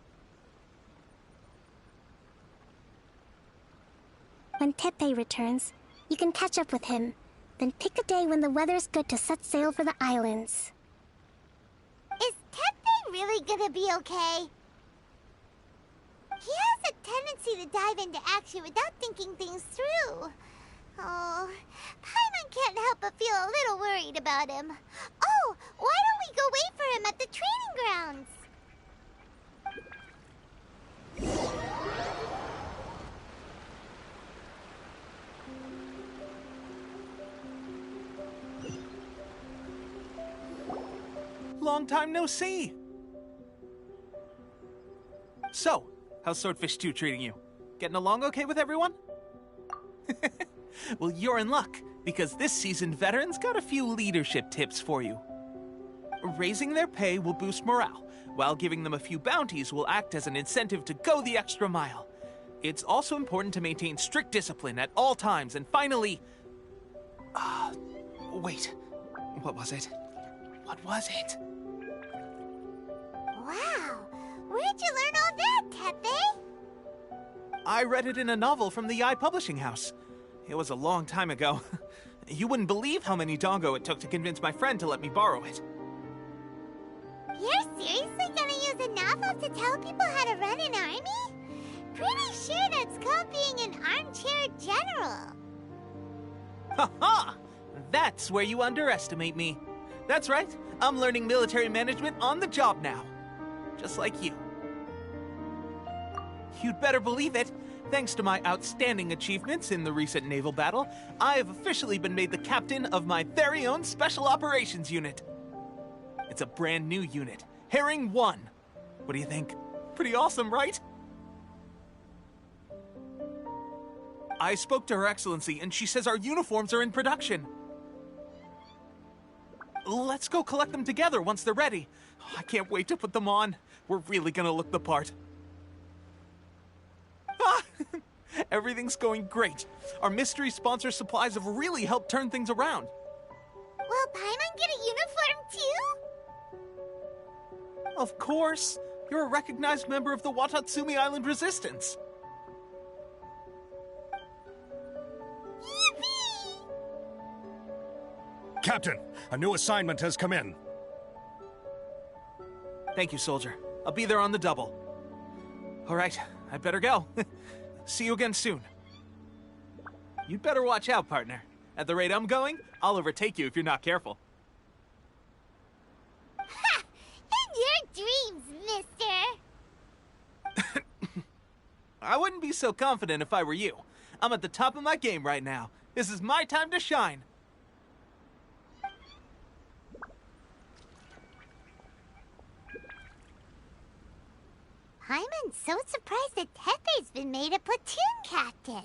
When Teppei returns, you can catch up with him. Then pick a day when the weather's good to set sail for the islands. Is Teppei really gonna be okay? He has a tendency to dive into action without thinking things through. Oh, Paimon can't help but feel a little worried about him. Oh, why don't we go wait for him at the training grounds? Long time no see! So, how's Swordfish 2 treating you? Getting along okay with everyone? Well, you're in luck, because this seasoned veterans got a few leadership tips for you. Raising their pay will boost morale, while giving them a few bounties will act as an incentive to go the extra mile. It's also important to maintain strict discipline at all times, and finally... wait. What was it? What was it? Wow, where'd you learn all that, Teppei? I read it in a novel from the Yai Publishing House. It was a long time ago. You wouldn't believe how many dongo it took to convince my friend to let me borrow it. You're seriously gonna use a novel to tell people how to run an army? Pretty sure that's called being an armchair general. Ha ha! That's where you underestimate me. That's right, I'm learning military management on the job now. Just like you. You'd better believe it. Thanks to my outstanding achievements in the recent naval battle, I have officially been made the captain of my very own Special Operations Unit. It's a brand new unit, Herring 1. What do you think? Pretty awesome, right? I spoke to Her Excellency, and she says our uniforms are in production. Let's go collect them together once they're ready. I can't wait to put them on. We're really gonna look the part. Everything's going great. Our mystery sponsor supplies have really helped turn things around. Will Paimon get a uniform too? Of course. You're a recognized member of the Watatsumi Island Resistance. Yippee! Captain, a new assignment has come in. Thank you, soldier. I'll be there on the double. All right, I'd better go. See you again soon. You'd better watch out, partner. At the rate I'm going, I'll overtake you if you're not careful. Ha! In your dreams, mister! I wouldn't be so confident if I were you. I'm at the top of my game right now. This is my time to shine. I'm so surprised that Tepe's been made a platoon captain.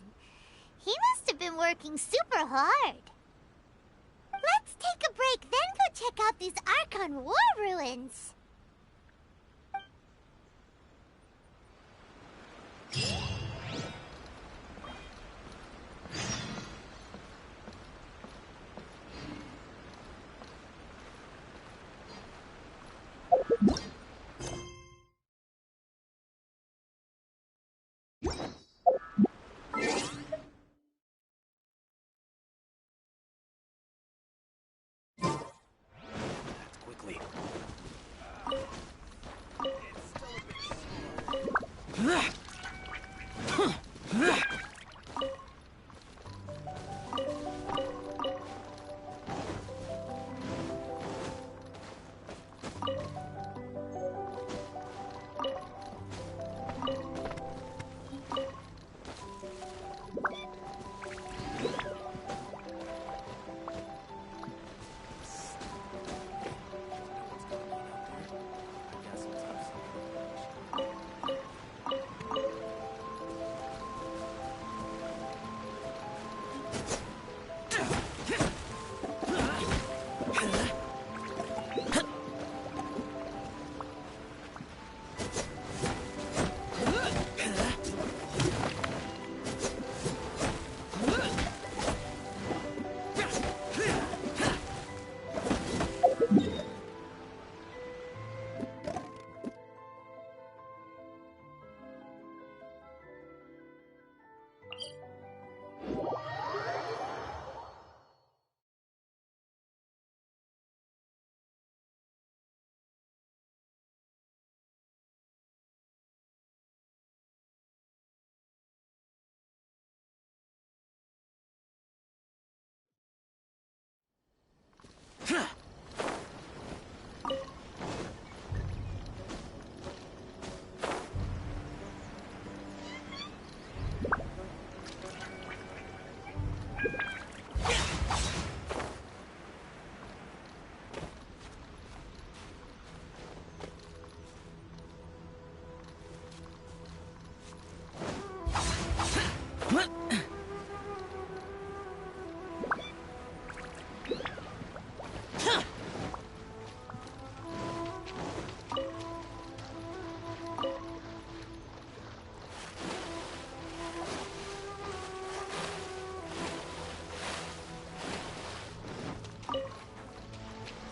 He must have been working super hard. Let's take a break, then go check out these Archon War ruins. Quickly.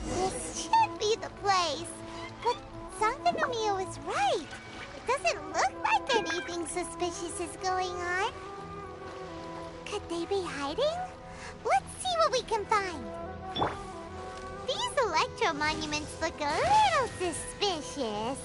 This should be the place. But Sangonomiya was right. It doesn't look like anything suspicious is going on. Could they be hiding? Let's see what we can find. These electro monuments look a little suspicious.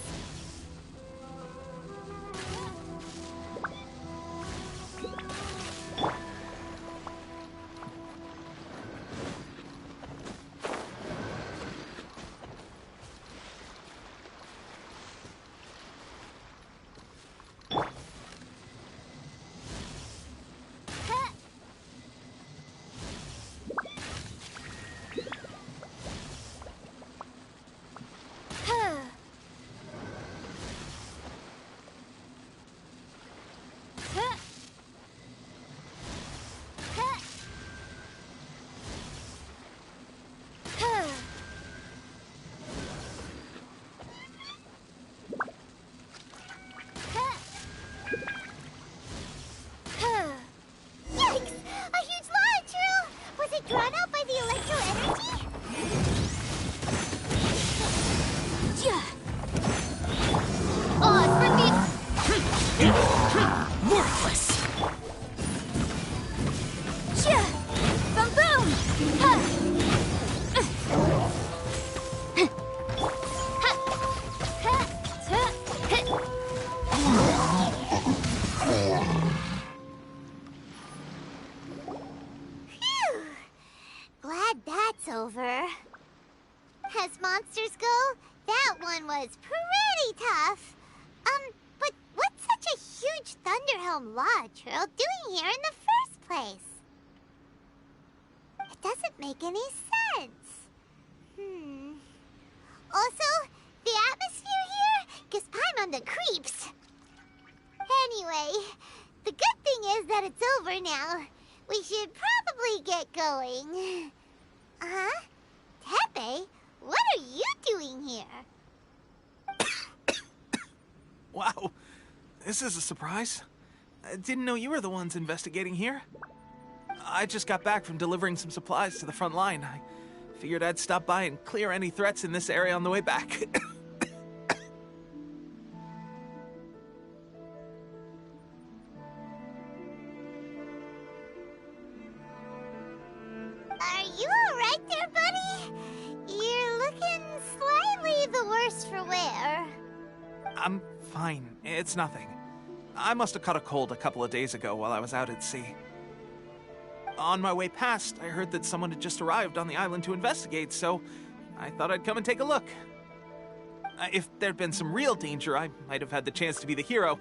was pretty tough. But what's such a huge Thunderhelm Law Trail doing here in the first place? It doesn't make any sense. Also, the atmosphere here gives Paimon the creeps. Anyway, the good thing is that it's over now. We should probably get going. Huh? Tepe, what are you doing here? Wow, this is a surprise. I didn't know you were the ones investigating here. I just got back from delivering some supplies to the front line. I figured I'd stop by and clear any threats in this area on the way back. Are you alright there, buddy? You're looking slightly the worse for wear. I'm fine. It's nothing. I must have caught a cold a couple of days ago while I was out at sea. On my way past, I heard that someone had just arrived on the island to investigate, so I thought I'd come and take a look. If there'd been some real danger, I might have had the chance to be the hero.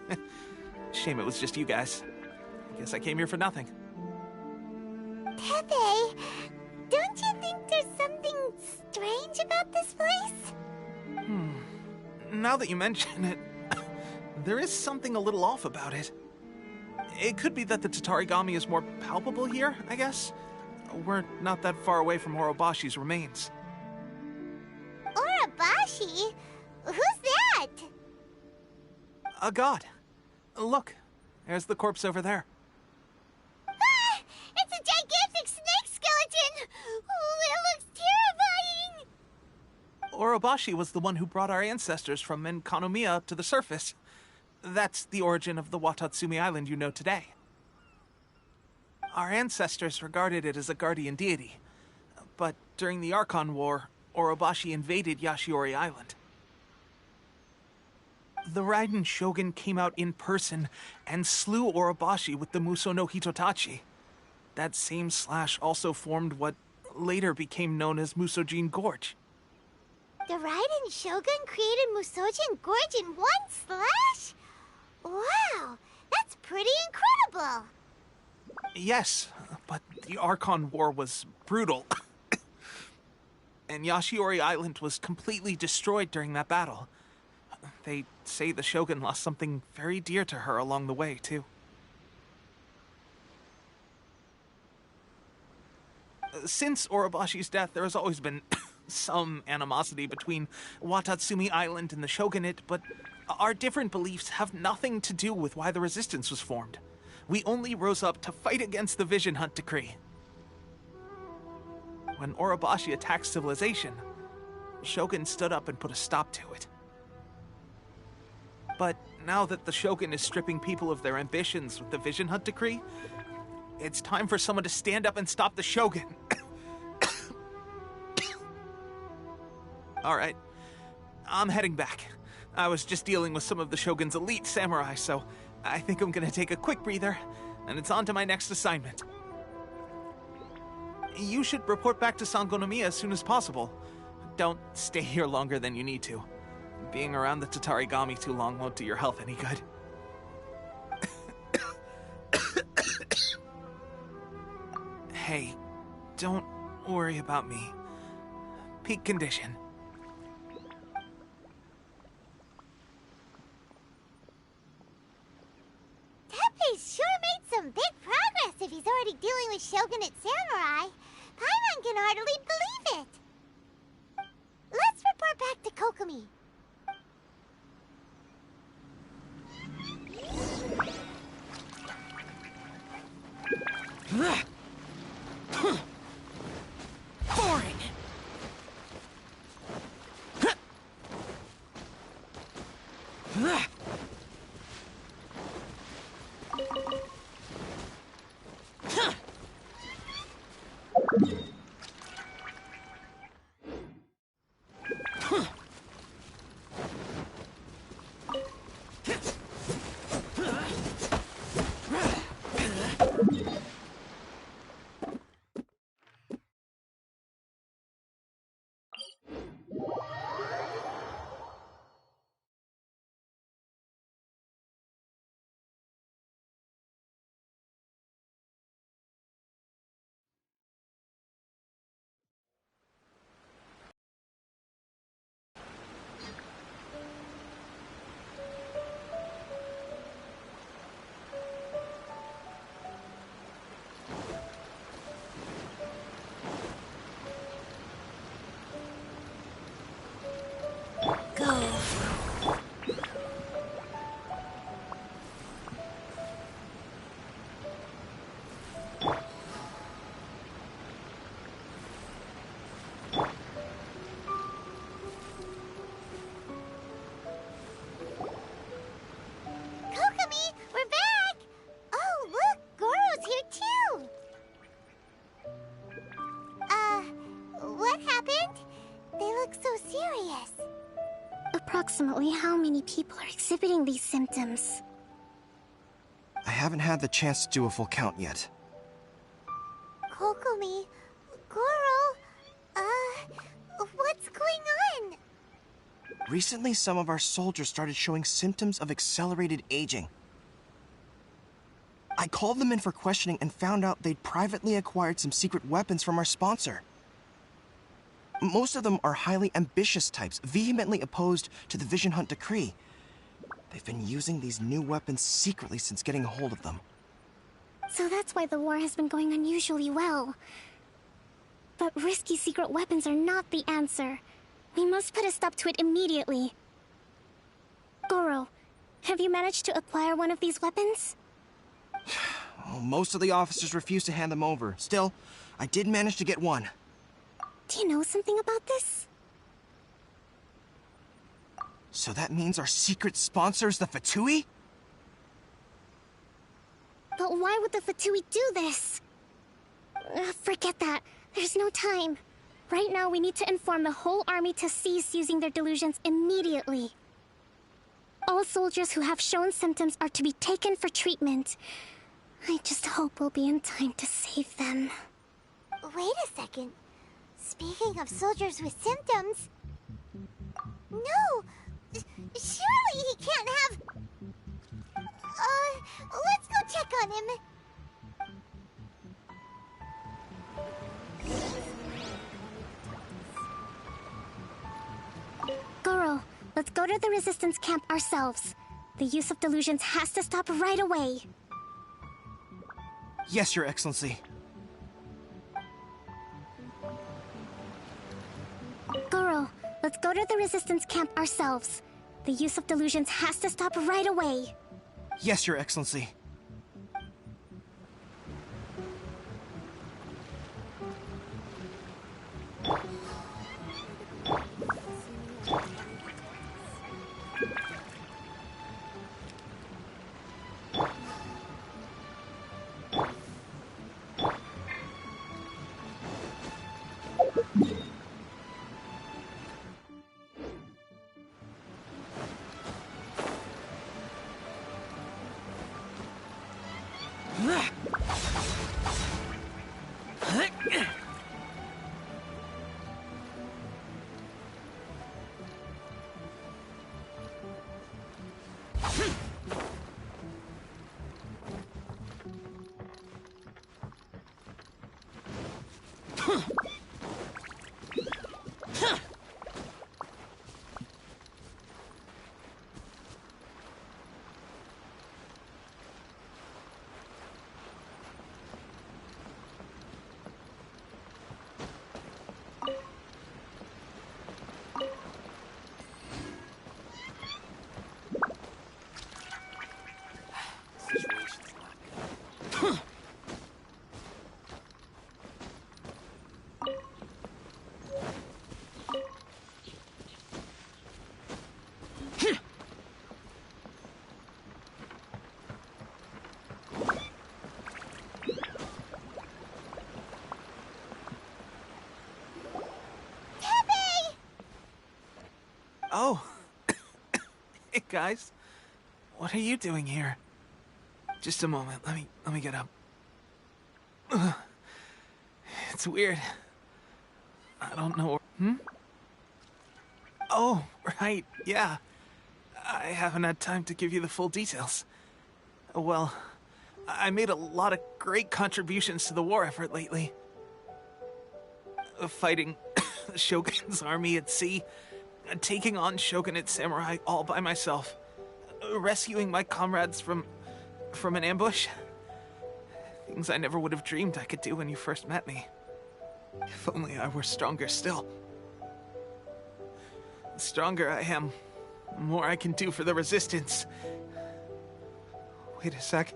Shame it was just you guys. I guess I came here for nothing. Tepe, don't you think there's something strange about this place? Now that you mention it, there is something a little off about it. It could be that the Tatarigami is more palpable here, I guess. We're not that far away from Orobashi's remains. Orobashi? Who's that? A god. Look, there's the corpse over there. Ah! It's a gigantic snake skeleton! Oh, it looks terrifying! Orobashi was the one who brought our ancestors from Menkanomiya up to the surface. That's the origin of the Watatsumi Island you know today. Our ancestors regarded it as a guardian deity, but during the Archon War, Orobashi invaded Yashiori Island. The Raiden Shogun came out in person and slew Orobashi with the Muso no Hitotachi. That same slash also formed what later became known as Musojin Gorge. The Raiden Shogun created Musojin Gorge in one slash? Wow, that's pretty incredible! Yes, but the Archon War was brutal. And Yashiori Island was completely destroyed during that battle. They say the Shogun lost something very dear to her along the way, too. Since Orobashi's death, there has always been some animosity between Watatsumi Island and the Shogunate, but our different beliefs have nothing to do with why the resistance was formed. We only rose up to fight against the Vision Hunt Decree. When Orobashi attacked civilization, Shogun stood up and put a stop to it. But now that the Shogun is stripping people of their ambitions with the Vision Hunt Decree, it's time for someone to stand up and stop the Shogun. All right, I'm heading back. I was just dealing with some of the Shogun's elite samurai, so I think I'm gonna take a quick breather, and it's on to my next assignment. You should report back to Sangonomiya as soon as possible. Don't stay here longer than you need to. Being around the Tatarigami too long won't do your health any good. Hey, don't worry about me. Peak condition. Tepe's sure made some big progress if he's already dealing with Shogunate samurai. Paimon can hardly believe it. Let's report back to Kokomi. Boring! approximately how many people are exhibiting these symptoms? I haven't had the chance to do a full count yet. Kokomi, Goro, what's going on? Recently, some of our soldiers started showing symptoms of accelerated aging. I called them in for questioning and found out they'd privately acquired some secret weapons from our sponsor. Most of them are highly ambitious types, vehemently opposed to the Vision Hunt decree. They've been using these new weapons secretly since getting a hold of them. So that's why the war has been going unusually well. But risky secret weapons are not the answer. We must put a stop to it immediately. Goro, have you managed to acquire one of these weapons? Well, most of the officers refused to hand them over. Still, I did manage to get one. Do you know something about this? So that means our secret sponsor is the Fatui? But why would the Fatui do this? Forget that. There's no time. Right now, we need to inform the whole army to cease using their delusions immediately. All soldiers who have shown symptoms are to be taken for treatment. I just hope we'll be in time to save them. Wait a second. Speaking of soldiers with symptoms... No! Surely he can't have... let's go check on him. Goro, let's go to the resistance camp ourselves. The use of delusions has to stop right away. Yes, Your Excellency. Goro, let's go to the resistance camp ourselves. The use of delusions has to stop right away. Yes, Your Excellency. Oh. Hey, guys. What are you doing here? Just a moment. Let me get up. Ugh. It's weird. I don't know. Oh, right. Yeah. I haven't had time to give you the full details. Well, I made a lot of great contributions to the war effort lately. Fighting the Shogun's army at sea, taking on Shogunate samurai all by myself, rescuing my comrades from an ambush. Things I never would have dreamed I could do when you first met me. If only I were stronger still. The stronger I am, the more I can do for the Resistance. Wait a sec.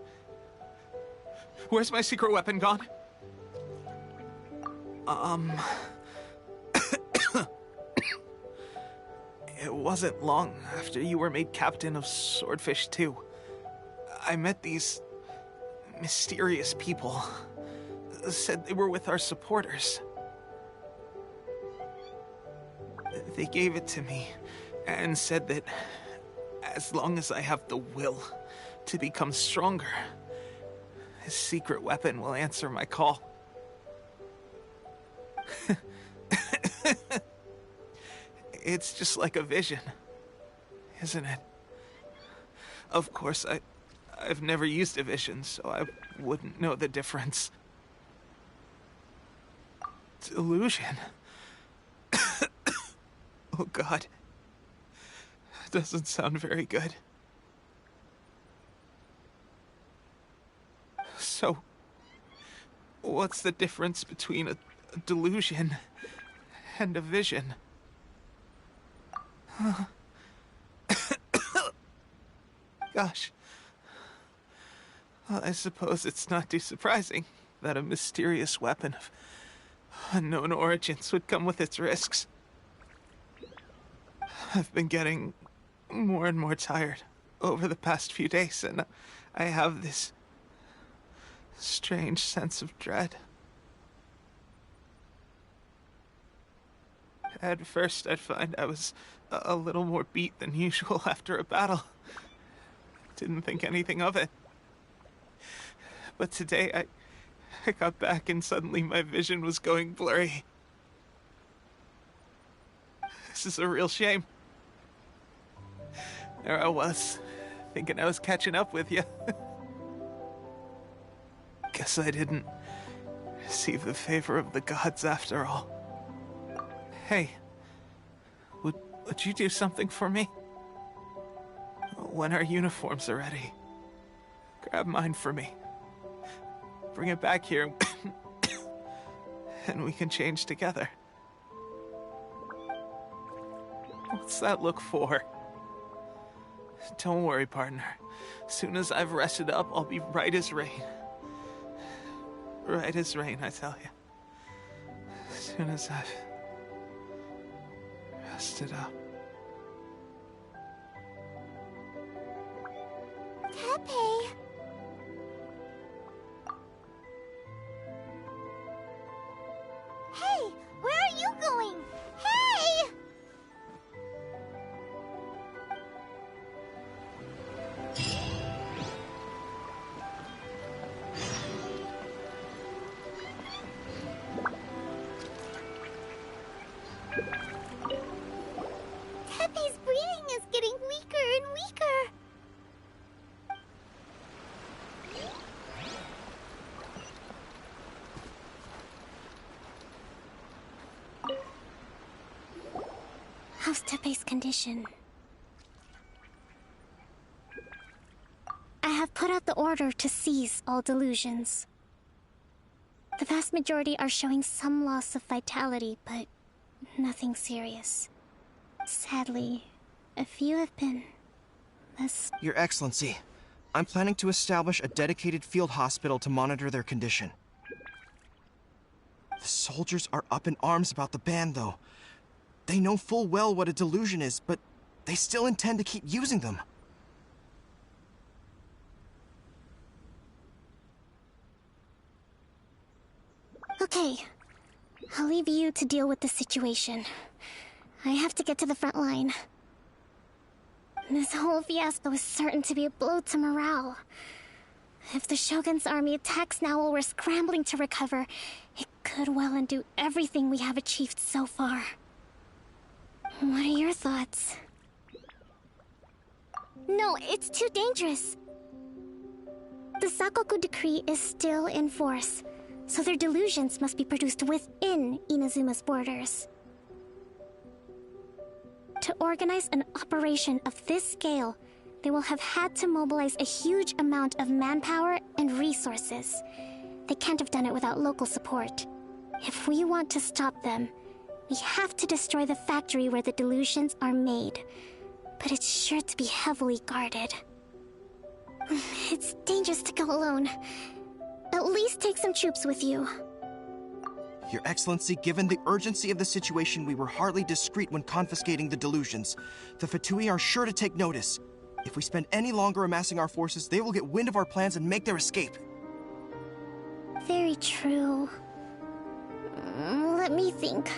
Where's my secret weapon gone? It wasn't long after you were made captain of Swordfish 2. I met these mysterious people. Said they were with our supporters. They gave it to me and said that as long as I have the will to become stronger, his secret weapon will answer my call. It's just like a vision, isn't it? Of course, I've never used a vision, so I wouldn't know the difference. Delusion. Oh God. Doesn't sound very good. So, what's the difference between a delusion and a vision? Gosh. Well, I suppose it's not too surprising that a mysterious weapon of unknown origins would come with its risks. I've been getting more and more tired over the past few days, and I have this strange sense of dread. At first, I'd find I was a little more beat than usual after a battle. Didn't think anything of it. But today, I got back and suddenly my vision was going blurry. This is a real shame. There I was, thinking I was catching up with you. Guess I didn't receive the favor of the gods after all. Hey, would you do something for me? When our uniforms are ready, grab mine for me. Bring it back here, and we can change together. What's that look for? Don't worry, partner. Soon as I've rested up, I'll be right as rain. Right as rain, I tell you. Soon as I've rested up. Tepe! Hey, where are you going? Hey! Tepe's breathing is getting weaker and weaker. How's Tepe's condition? I have put out the order to seize all delusions. The vast majority are showing some loss of vitality, but nothing serious. Sadly, a few have been less... Your Excellency, I'm planning to establish a dedicated field hospital to monitor their condition. The soldiers are up in arms about the ban, though. They know full well what a delusion is, but they still intend to keep using them. Okay, I'll leave you to deal with the situation. I have to get to the front line. This whole fiasco is certain to be a blow to morale. If the Shogun's army attacks now while we're scrambling to recover, it could well undo everything we have achieved so far. What are your thoughts? No, it's too dangerous. The Sakoku decree is still in force, so their delusions must be produced within Inazuma's borders. To organize an operation of this scale, they will have had to mobilize a huge amount of manpower and resources. They can't have done it without local support. If we want to stop them, we have to destroy the factory where the delusions are made. But it's sure to be heavily guarded. It's dangerous to go alone. At least take some troops with you. Your Excellency, given the urgency of the situation, we were hardly discreet when confiscating the delusions. The Fatui are sure to take notice. If we spend any longer amassing our forces, they will get wind of our plans and make their escape. Very true. Let me think.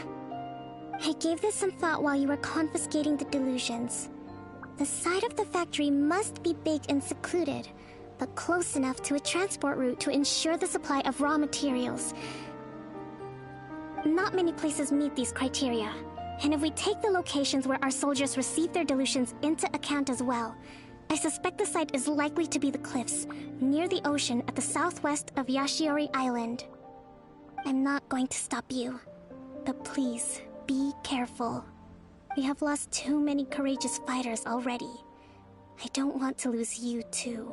I gave this some thought while you were confiscating the delusions. The side of the factory must be big and secluded, but close enough to a transport route to ensure the supply of raw materials. Not many places meet these criteria, and if we take the locations where our soldiers receive their delusions into account as well, I suspect the site is likely to be the cliffs, near the ocean at the southwest of Yashiori Island. I'm not going to stop you, but please, be careful. We have lost too many courageous fighters already. I don't want to lose you too.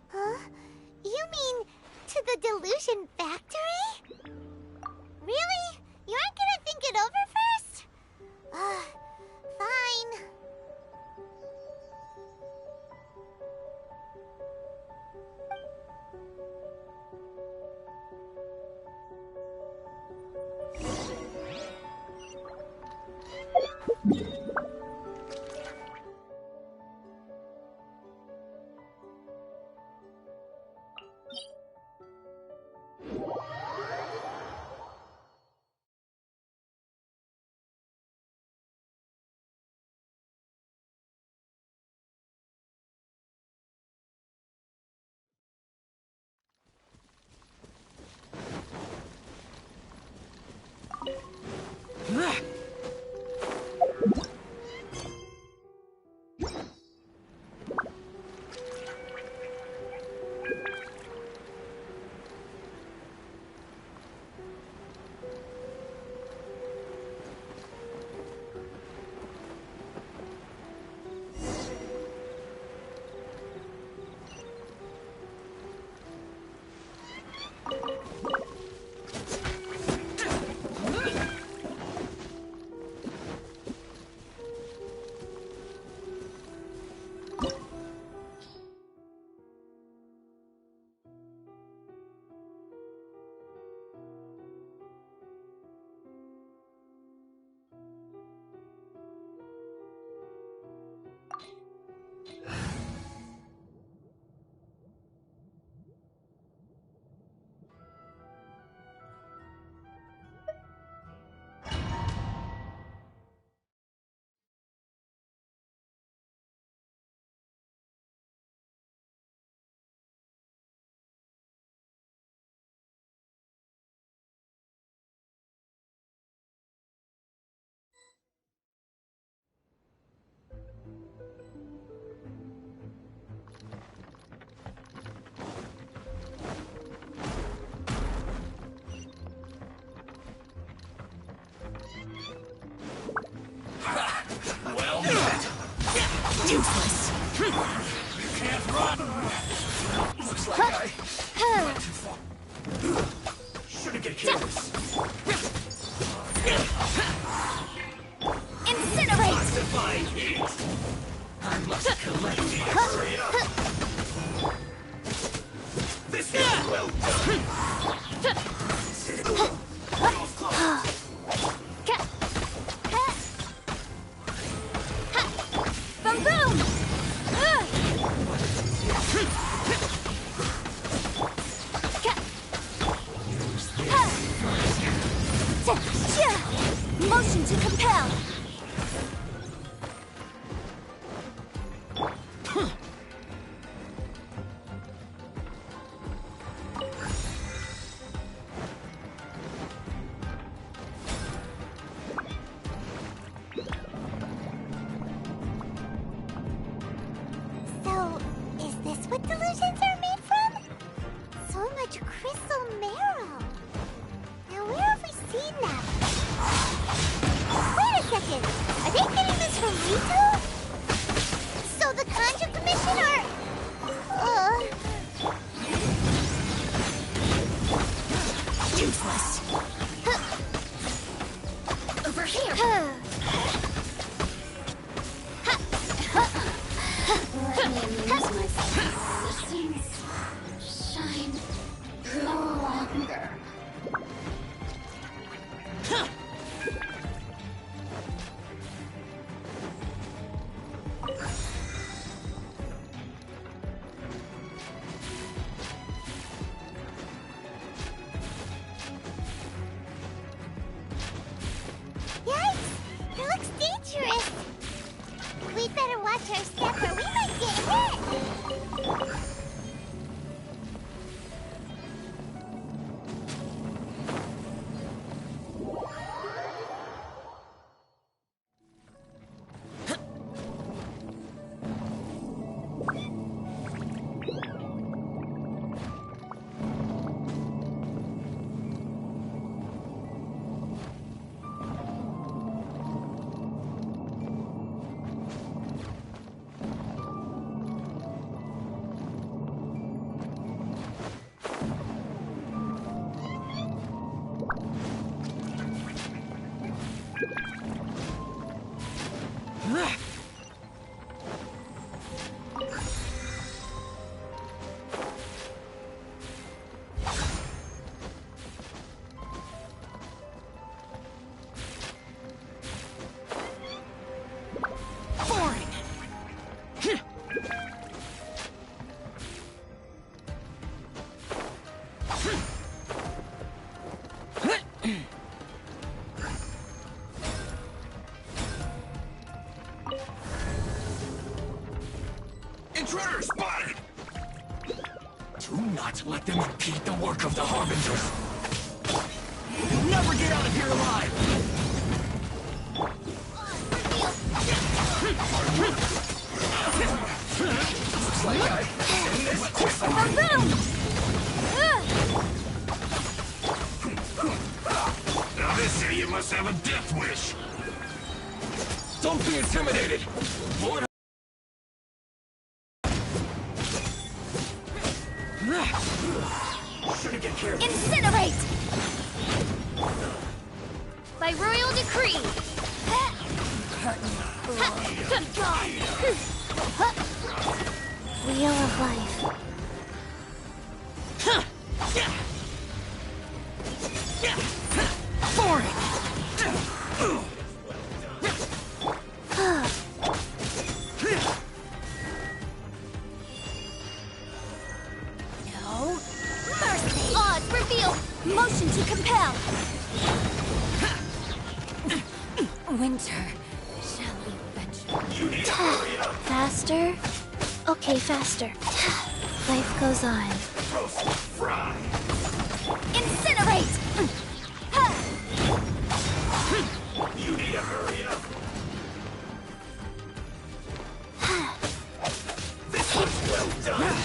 Huh? You mean to the delusion factory? Really? You aren't gonna think it over first? Fine. Useless. You can't run. Looks like I went too far. Shouldn't get careless. Incinerate! Divine heat. I must collect the area. This is well done. Motion to compel. So, is this what delusions are made from? So much crystal marrow. Now where have we seen that? Wait a second! Are they getting this from Rito? So the Conjure Commission are... Useless. Over here! Let me amuse myself. Things shine no longer. Intruder spotted! Do not let them impede the work of the Harbinger. You'll never get out of here alive! Looks like I end this quick. Now this idiot must have a death wish. Don't be intimidated. Lord. Shouldn't get careful. Incinerate! By royal decree. Wheel of life. No mercy. Odds reveal. Motion to compel. Winter shall we venture. You need to hurry up. Faster? Okay, faster. Life goes on. Roast fry. Incinerate! You need to hurry up. This one's well done.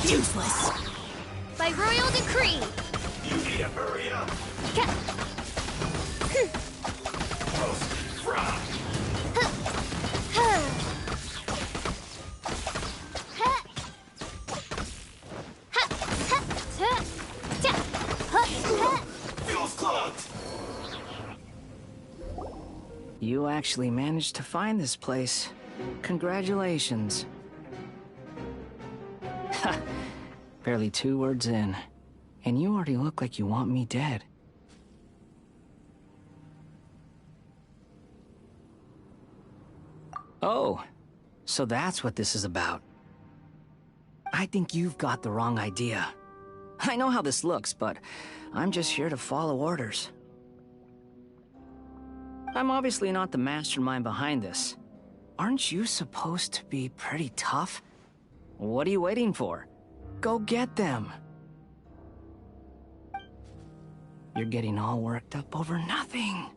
Useless. By royal decree. You need to hurry up. Roast fry. Feels clogged. You actually managed to find this place. Congratulations. Ha! Barely 2 words in, and you already look like you want me dead. Oh, so that's what this is about. I think you've got the wrong idea. I know how this looks, but I'm just here to follow orders. I'm obviously not the mastermind behind this. Aren't you supposed to be pretty tough? What are you waiting for? Go get them. You're getting all worked up over nothing.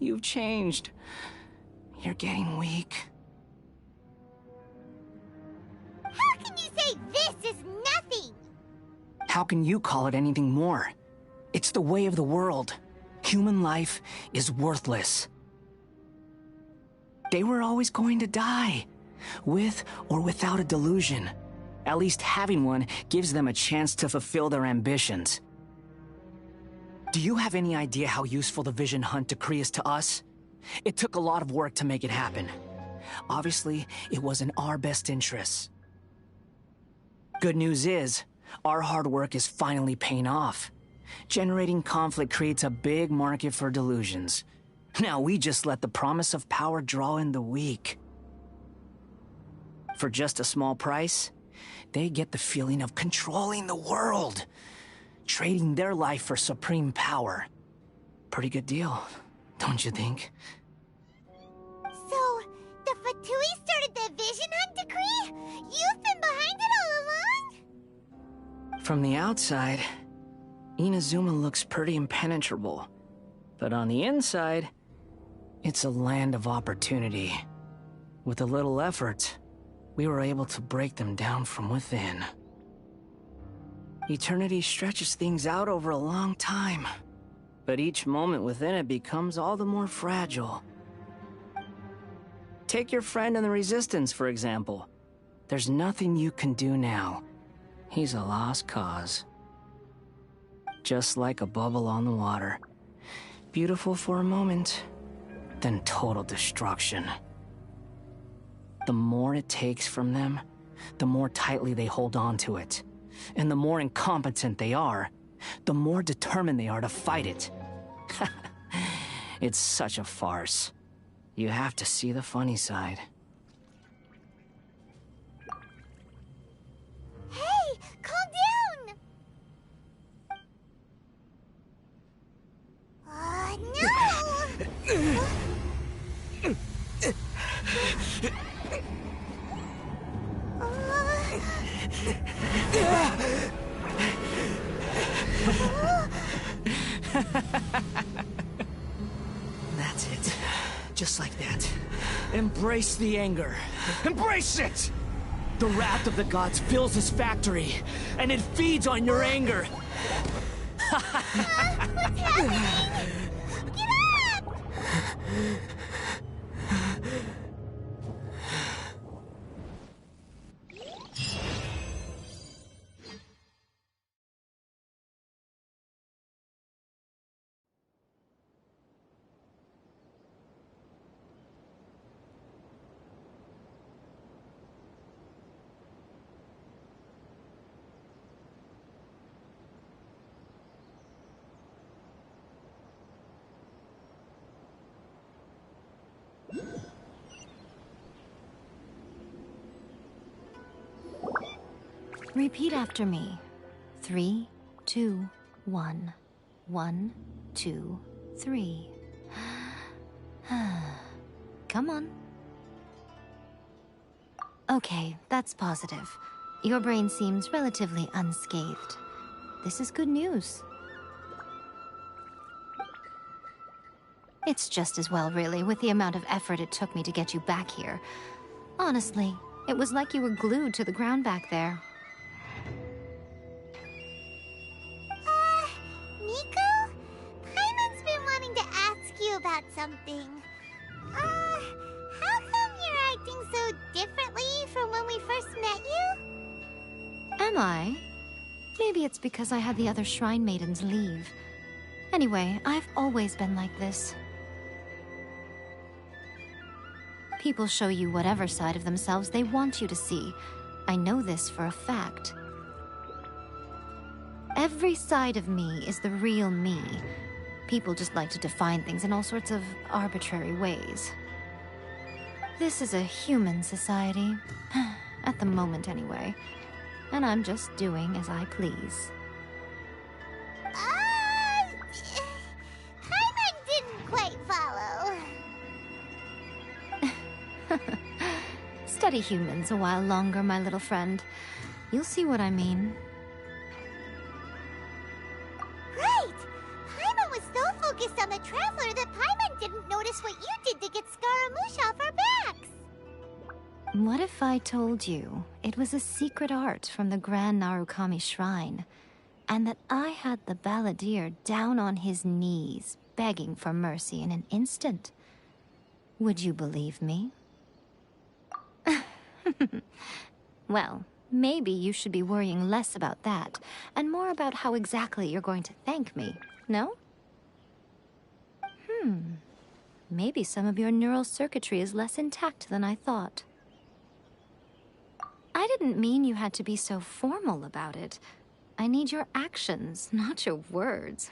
You've changed. You're getting weak. How can you say this is nothing? How can you call it anything more? It's the way of the world. Human life is worthless. They were always going to die, with or without a delusion. At least having one gives them a chance to fulfill their ambitions. Do you have any idea how useful the Vision Hunt decree is to us? It took a lot of work to make it happen. Obviously, it was in our best interests. Good news is, our hard work is finally paying off. Generating conflict creates a big market for delusions. Now we just let the promise of power draw in the weak. For just a small price, they get the feeling of controlling the world, trading their life for supreme power. Pretty good deal, don't you think? So, the Fatui started the Vision Hunt decree? You've been behind it all along? From the outside, Inazuma looks pretty impenetrable. But on the inside, it's a land of opportunity. With a little effort, we were able to break them down from within. Eternity stretches things out over a long time, but each moment within it becomes all the more fragile. Take your friend in the Resistance, for example. There's nothing you can do now. He's a lost cause. Just like a bubble on the water. Beautiful for a moment, then total destruction. The more it takes from them, the more tightly they hold on to it. And the more incompetent they are, the more determined they are to fight it. It's such a farce. You have to see the funny side. Hey, calm down! No! That's it. Just like that. Embrace the anger. Embrace it! The wrath of the gods fills this factory, and it feeds on your anger. What's happening? Get up! Repeat after me. 3, 2, 1. 1, 2, 3. Come on. Okay, that's positive. Your brain seems relatively unscathed. This is good news. It's just as well, really, with the amount of effort it took me to get you back here. Honestly, it was like you were glued to the ground back there. Nico? Paimon's been wanting to ask you about something. How come you're acting so differently from when we first met you? Am I? Maybe it's because I had the other Shrine Maidens leave. Anyway, I've always been like this. People show you whatever side of themselves they want you to see. I know this for a fact. Every side of me is the real me. People just like to define things in all sorts of arbitrary ways. This is a human society. At the moment, anyway. And I'm just doing as I please. Paimon didn't quite follow. Study humans a while longer, my little friend. You'll see what I mean. Right! Paimon was so focused on the Traveler that Paimon didn't notice what you did to get Scaramouche off our backs. What if I told you it was a secret art from the Grand Narukami Shrine, and that I had the balladeer down on his knees, begging for mercy in an instant? Would you believe me? Well, maybe you should be worrying less about that, and more about how exactly you're going to thank me, no? Maybe some of your neural circuitry is less intact than I thought. I didn't mean you had to be so formal about it. I need your actions, not your words.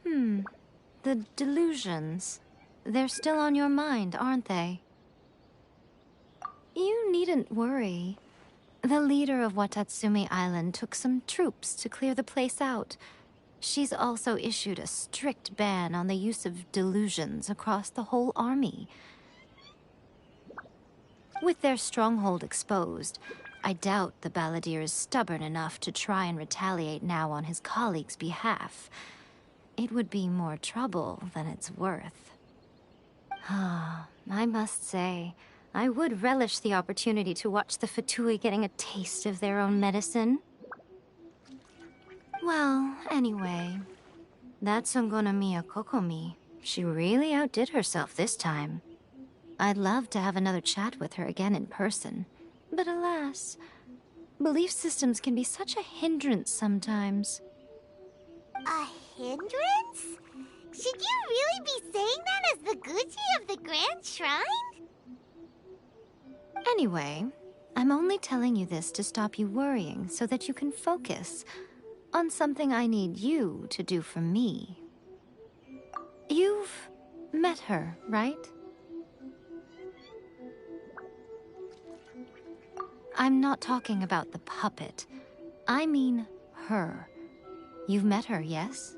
The delusions. They're still on your mind, aren't they? You needn't worry. The leader of Watatsumi Island took some troops to clear the place out. She's also issued a strict ban on the use of delusions across the whole army. With their stronghold exposed, I doubt the balladeer is stubborn enough to try and retaliate now on his colleagues' behalf. It would be more trouble than it's worth. I must say, I would relish the opportunity to watch the Fatui getting a taste of their own medicine. Well, anyway, that Songonomiya Kokomi, she really outdid herself this time. I'd love to have another chat with her again in person, but alas, belief systems can be such a hindrance sometimes. A hindrance? Should you really be saying that as the Gucci of the Grand Shrine? Anyway, I'm only telling you this to stop you worrying so that you can focus on something I need you to do for me. You've met her, right? I'm not talking about the puppet. I mean her. You've met her, yes?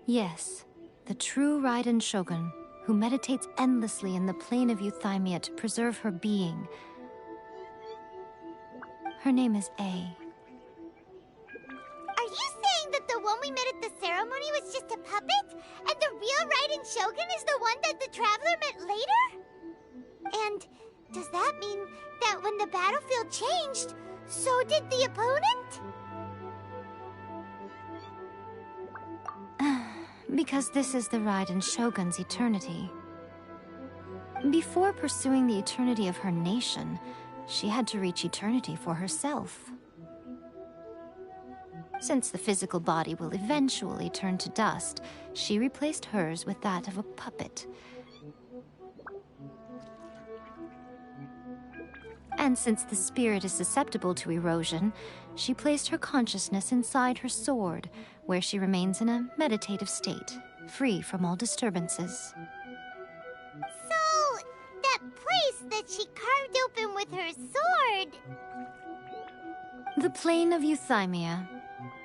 Yes. the true Raiden Shogun, who meditates endlessly in the plane of Euthymia to preserve her being. Her name is A. Are you saying that the one we met at the ceremony was just a puppet? And the real Raiden Shogun is the one that the Traveler met later? And does that mean that when the battlefield changed, so did the opponent? Because this is the Raiden Shogun's eternity. Before pursuing the eternity of her nation, she had to reach eternity for herself. Since the physical body will eventually turn to dust, she replaced hers with that of a puppet. And since the spirit is susceptible to erosion, she placed her consciousness inside her sword, where she remains in a meditative state, free from all disturbances. So, that place that she carved open with her sword... The plane of Euthymia.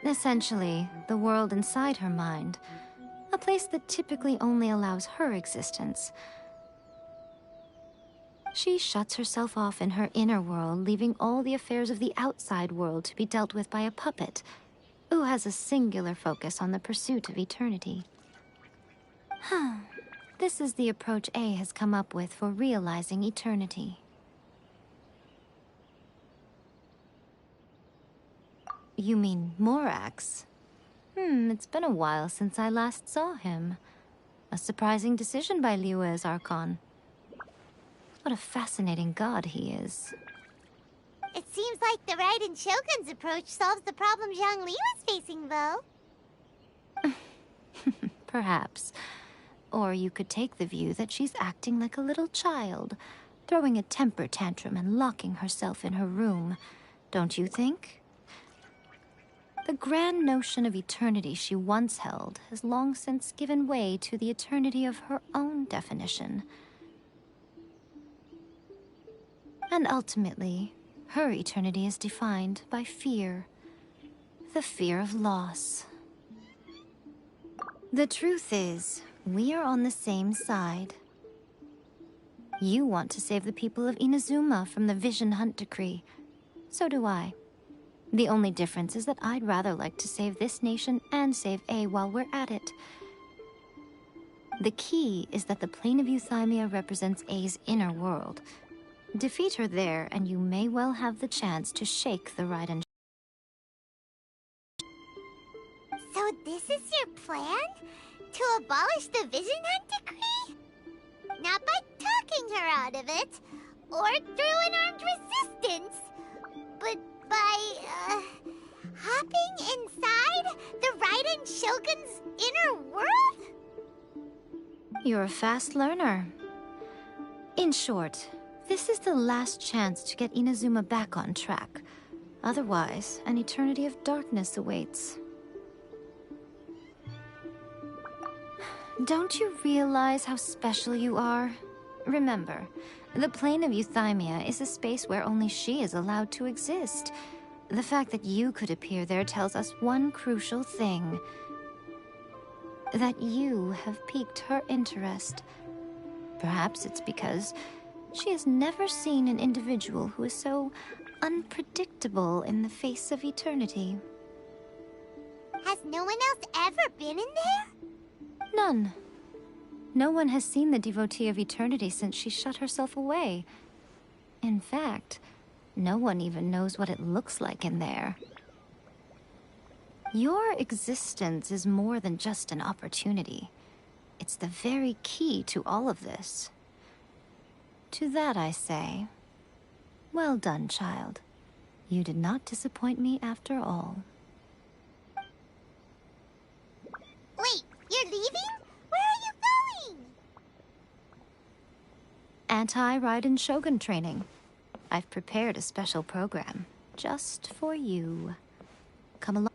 Essentially, the world inside her mind. A place that typically only allows her existence. She shuts herself off in her inner world, leaving all the affairs of the outside world to be dealt with by a puppet, who has a singular focus on the pursuit of eternity. This is the approach A has come up with for realizing eternity. You mean Morax? It's been a while since I last saw him. A surprising decision by Liyue's Archon. What a fascinating god he is. It seems like the Raiden Shogun's approach solves the problem Zhang Li was facing, though. Perhaps. Or you could take the view that she's acting like a little child, throwing a temper tantrum and locking herself in her room. Don't you think? The grand notion of eternity she once held has long since given way to the eternity of her own definition. And ultimately, her eternity is defined by fear. The fear of loss. The truth is, we are on the same side. You want to save the people of Inazuma from the Vision Hunt decree. So do I. The only difference is that I'd rather like to save this nation and save A while we're at it. The key is that the plane of Euthymia represents A's inner world. Defeat her there, and you may well have the chance to shake the Raiden. So this is your plan? To abolish the Vision Hunt decree? Not by talking her out of it, or through an armed resistance, but by, hopping inside the Raiden Shogun's inner world? You're a fast learner. In short, this is the last chance to get Inazuma back on track. Otherwise, an eternity of darkness awaits. Don't you realize how special you are? Remember, the plane of Euthymia is a space where only she is allowed to exist. The fact that you could appear there tells us one crucial thing. That you have piqued her interest. Perhaps it's because she has never seen an individual who is so unpredictable in the face of eternity. Has no one else ever been in there? None. No one has seen the devotee of eternity since she shut herself away. In fact, no one even knows what it looks like in there. Your existence is more than just an opportunity. It's the very key to all of this. To that I say, well done, child. You did not disappoint me after all. Wait, you're leaving? Where are you going? Anti-Raiden Shogun training. I've prepared a special program just for you. Come along.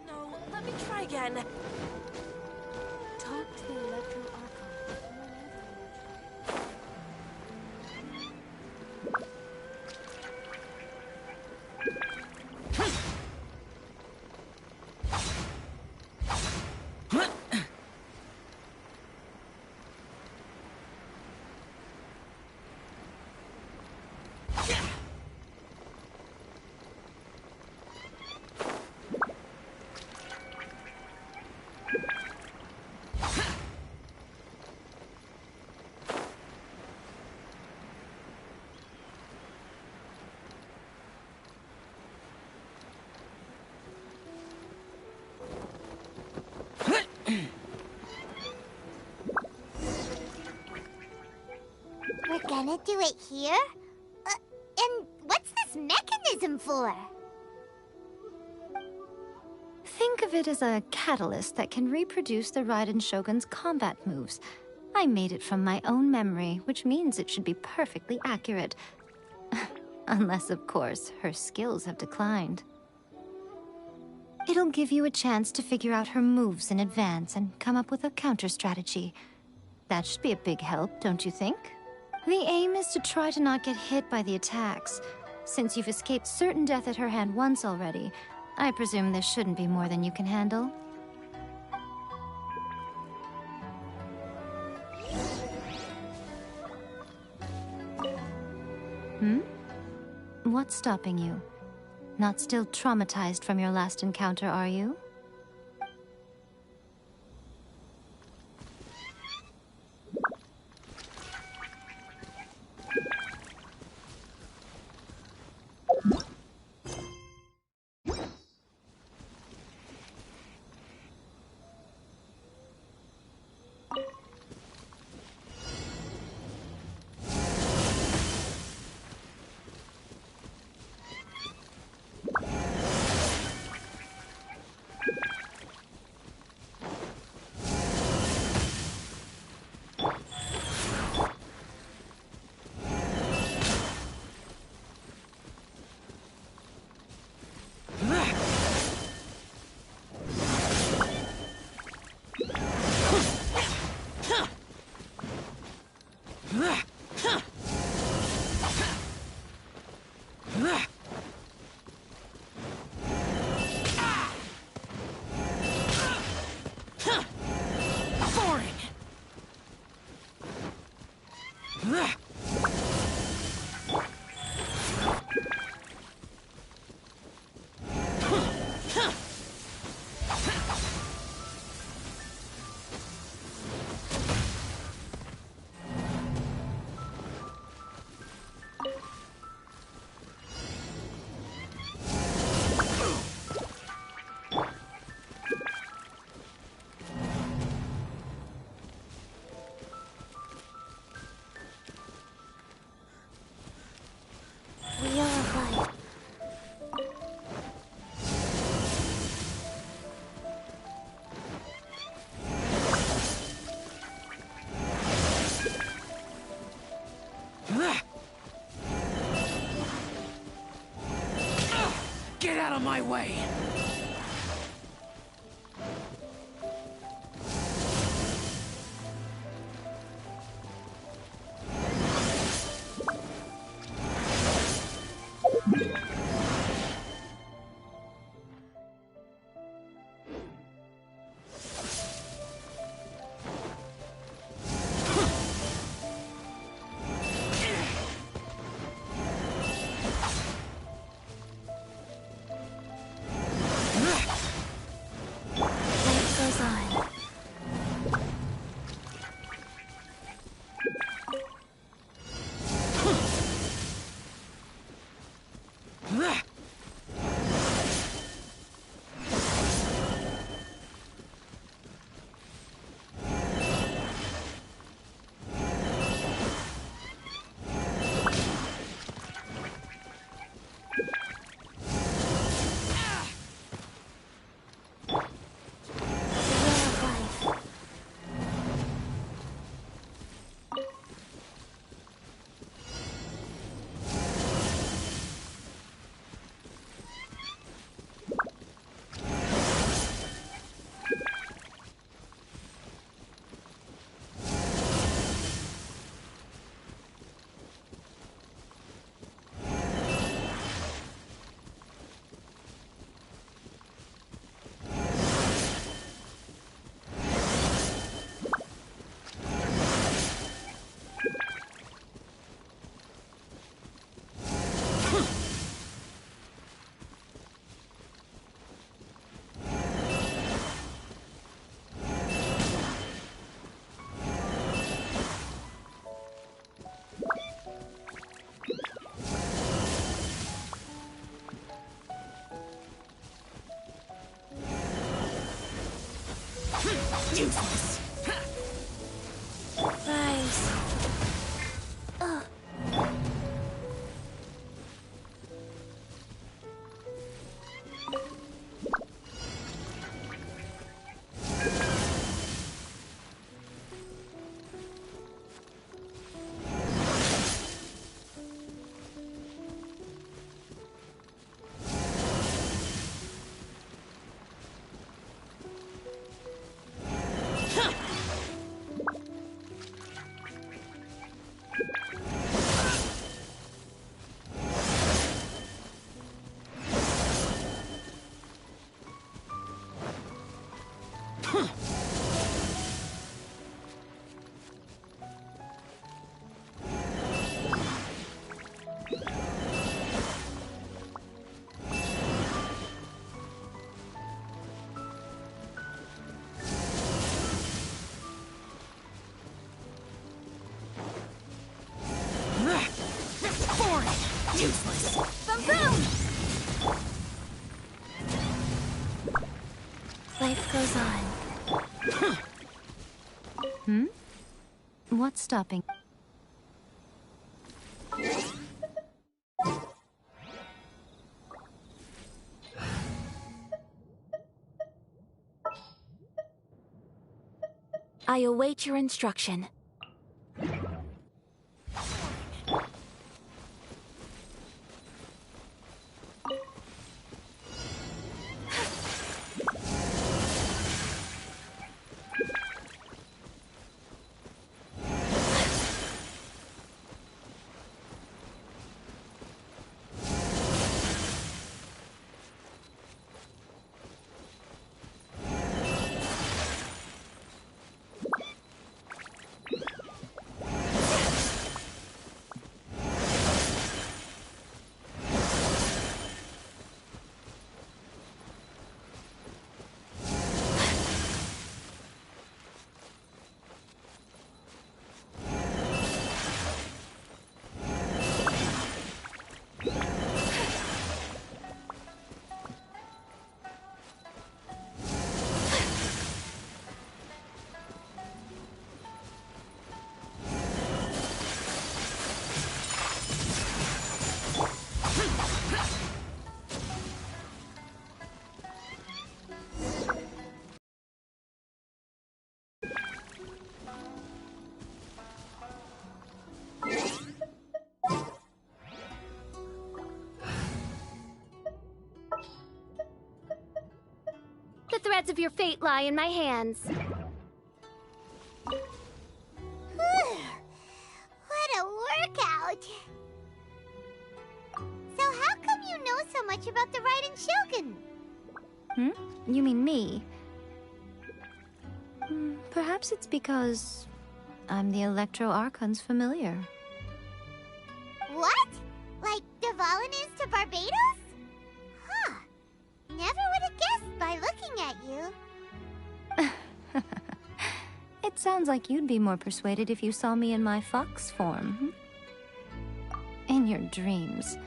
No, let me try again. Talk to the Electro Archon. We're gonna do it here? And what's this mechanism for? Think of it as a catalyst that can reproduce the Raiden Shogun's combat moves. I made it from my own memory, which means it should be perfectly accurate. Unless, of course, her skills have declined. It'll give you a chance to figure out her moves in advance and come up with a counter-strategy. That should be a big help, don't you think? The aim is to try to not get hit by the attacks. Since you've escaped certain death at her hand once already, I presume this shouldn't be more than you can handle. What's stopping you? Not still traumatized from your last encounter, are you? Get out of my way! Useless. Rise. Ugh. Boom boom! Life goes on. Hmm? What's stopping? I await your instruction. The threads of your fate lie in my hands. What a workout! So how come you know so much about the Raiden Shogun? Hmm? You mean me? Perhaps it's because I'm the Electro Archon's familiar. What? Like Dvalin is to Barbados? Huh. Never would have guessed by looking at you. It sounds like you'd be more persuaded if you saw me in my fox form. In your dreams.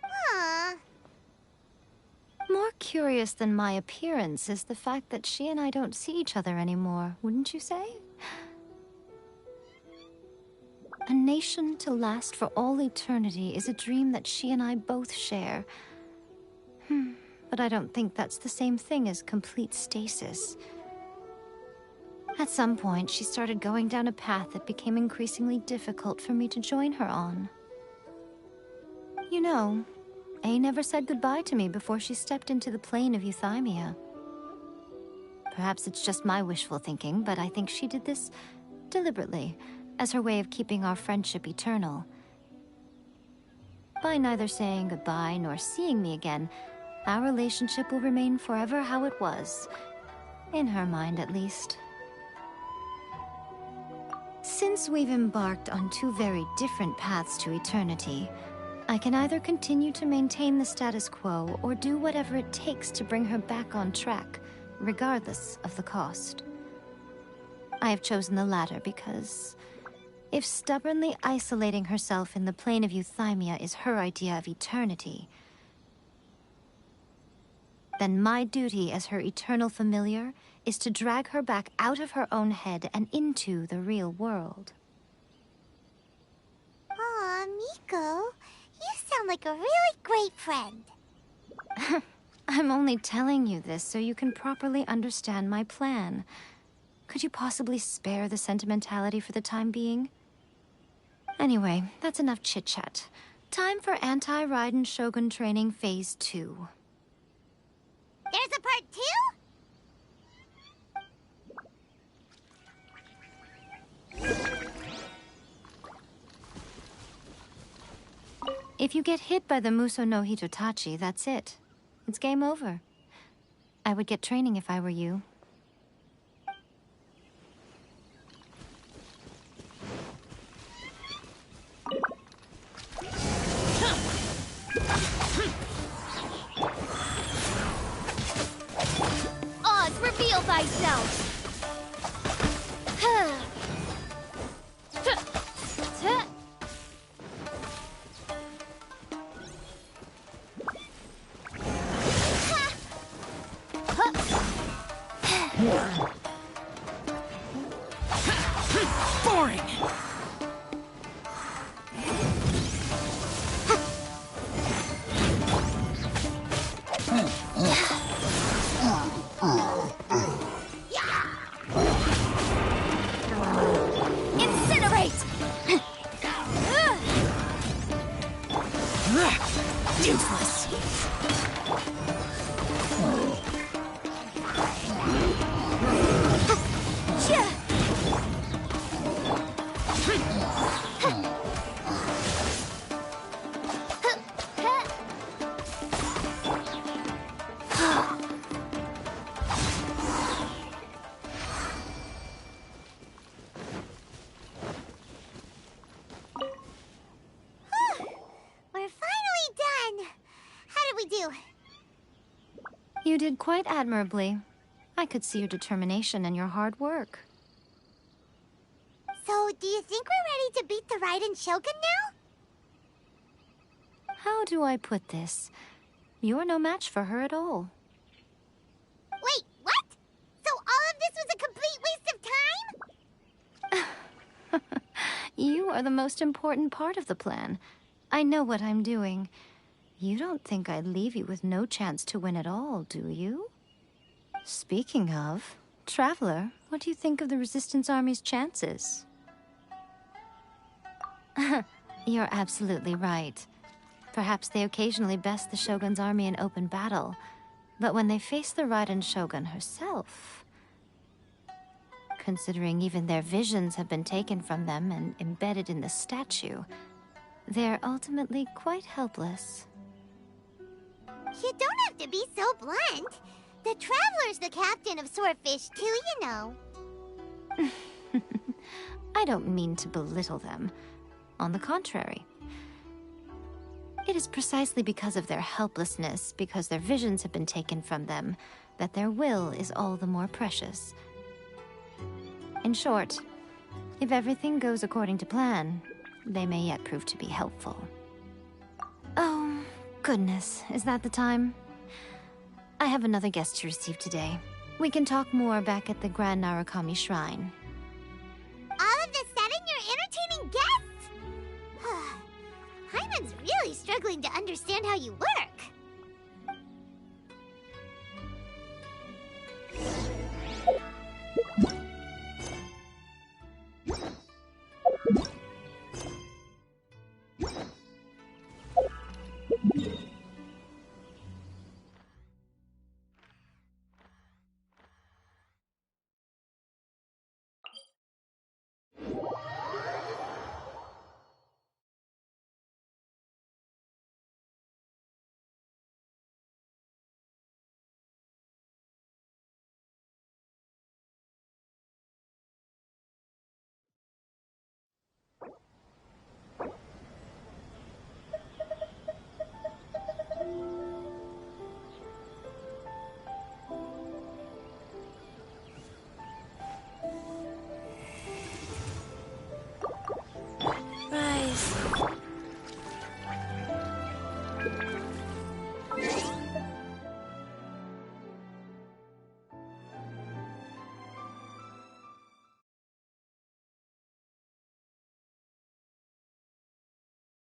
Huh. More curious than my appearance is the fact that she and I don't see each other anymore, wouldn't you say? A nation to last for all eternity is a dream that she and I both share. But I don't think that's the same thing as complete stasis. At some point, she started going down a path that became increasingly difficult for me to join her on. You know, A never said goodbye to me before she stepped into the plane of Euthymia. Perhaps it's just my wishful thinking, but I think she did this deliberately, as her way of keeping our friendship eternal. By neither saying goodbye nor seeing me again, our relationship will remain forever how it was. In her mind, at least. Since we've embarked on two very different paths to eternity, I can either continue to maintain the status quo or do whatever it takes to bring her back on track, regardless of the cost. I have chosen the latter because if stubbornly isolating herself in the plane of Euthymia is her idea of eternity, then my duty as her eternal familiar is to drag her back out of her own head and into the real world. Aw, Miko, you sound like a really great friend. I'm only telling you this so you can properly understand my plan. Could you possibly spare the sentimentality for the time being? Anyway, that's enough chit-chat. Time for Anti-Raiden Shogun Training Phase 2. There's a part 2? If you get hit by the Muso no Hitotachi, that's it. It's game over. I would get training if I were you. Oz, reveal thyself! Boring! Incinerate! Useless. We're finally done. How did we do? You did quite admirably. I could see your determination and your hard work. So, do you think we're ready to beat the Raiden Shogun now? How do I put this? You're no match for her at all. Wait, what? So all of this was a complete waste of time? You are the most important part of the plan. I know what I'm doing. You don't think I'd leave you with no chance to win at all, do you? Speaking of, Traveler, what do you think of the Resistance Army's chances? You're absolutely right. Perhaps they occasionally best the Shogun's army in open battle, but when they face the Raiden Shogun herself... Considering even their visions have been taken from them and embedded in the statue, they're ultimately quite helpless. You don't have to be so blunt. The Traveler's the captain of Swordfish too, you know. I don't mean to belittle them. On the contrary. It is precisely because of their helplessness, because their visions have been taken from them, that their will is all the more precious. In short, if everything goes according to plan, they may yet prove to be helpful. Oh, goodness, is that the time? I have another guest to receive today. We can talk more back at the Grand Narukami Shrine. All of a sudden, you're entertaining guests? Hyman's really struggling to understand how you work.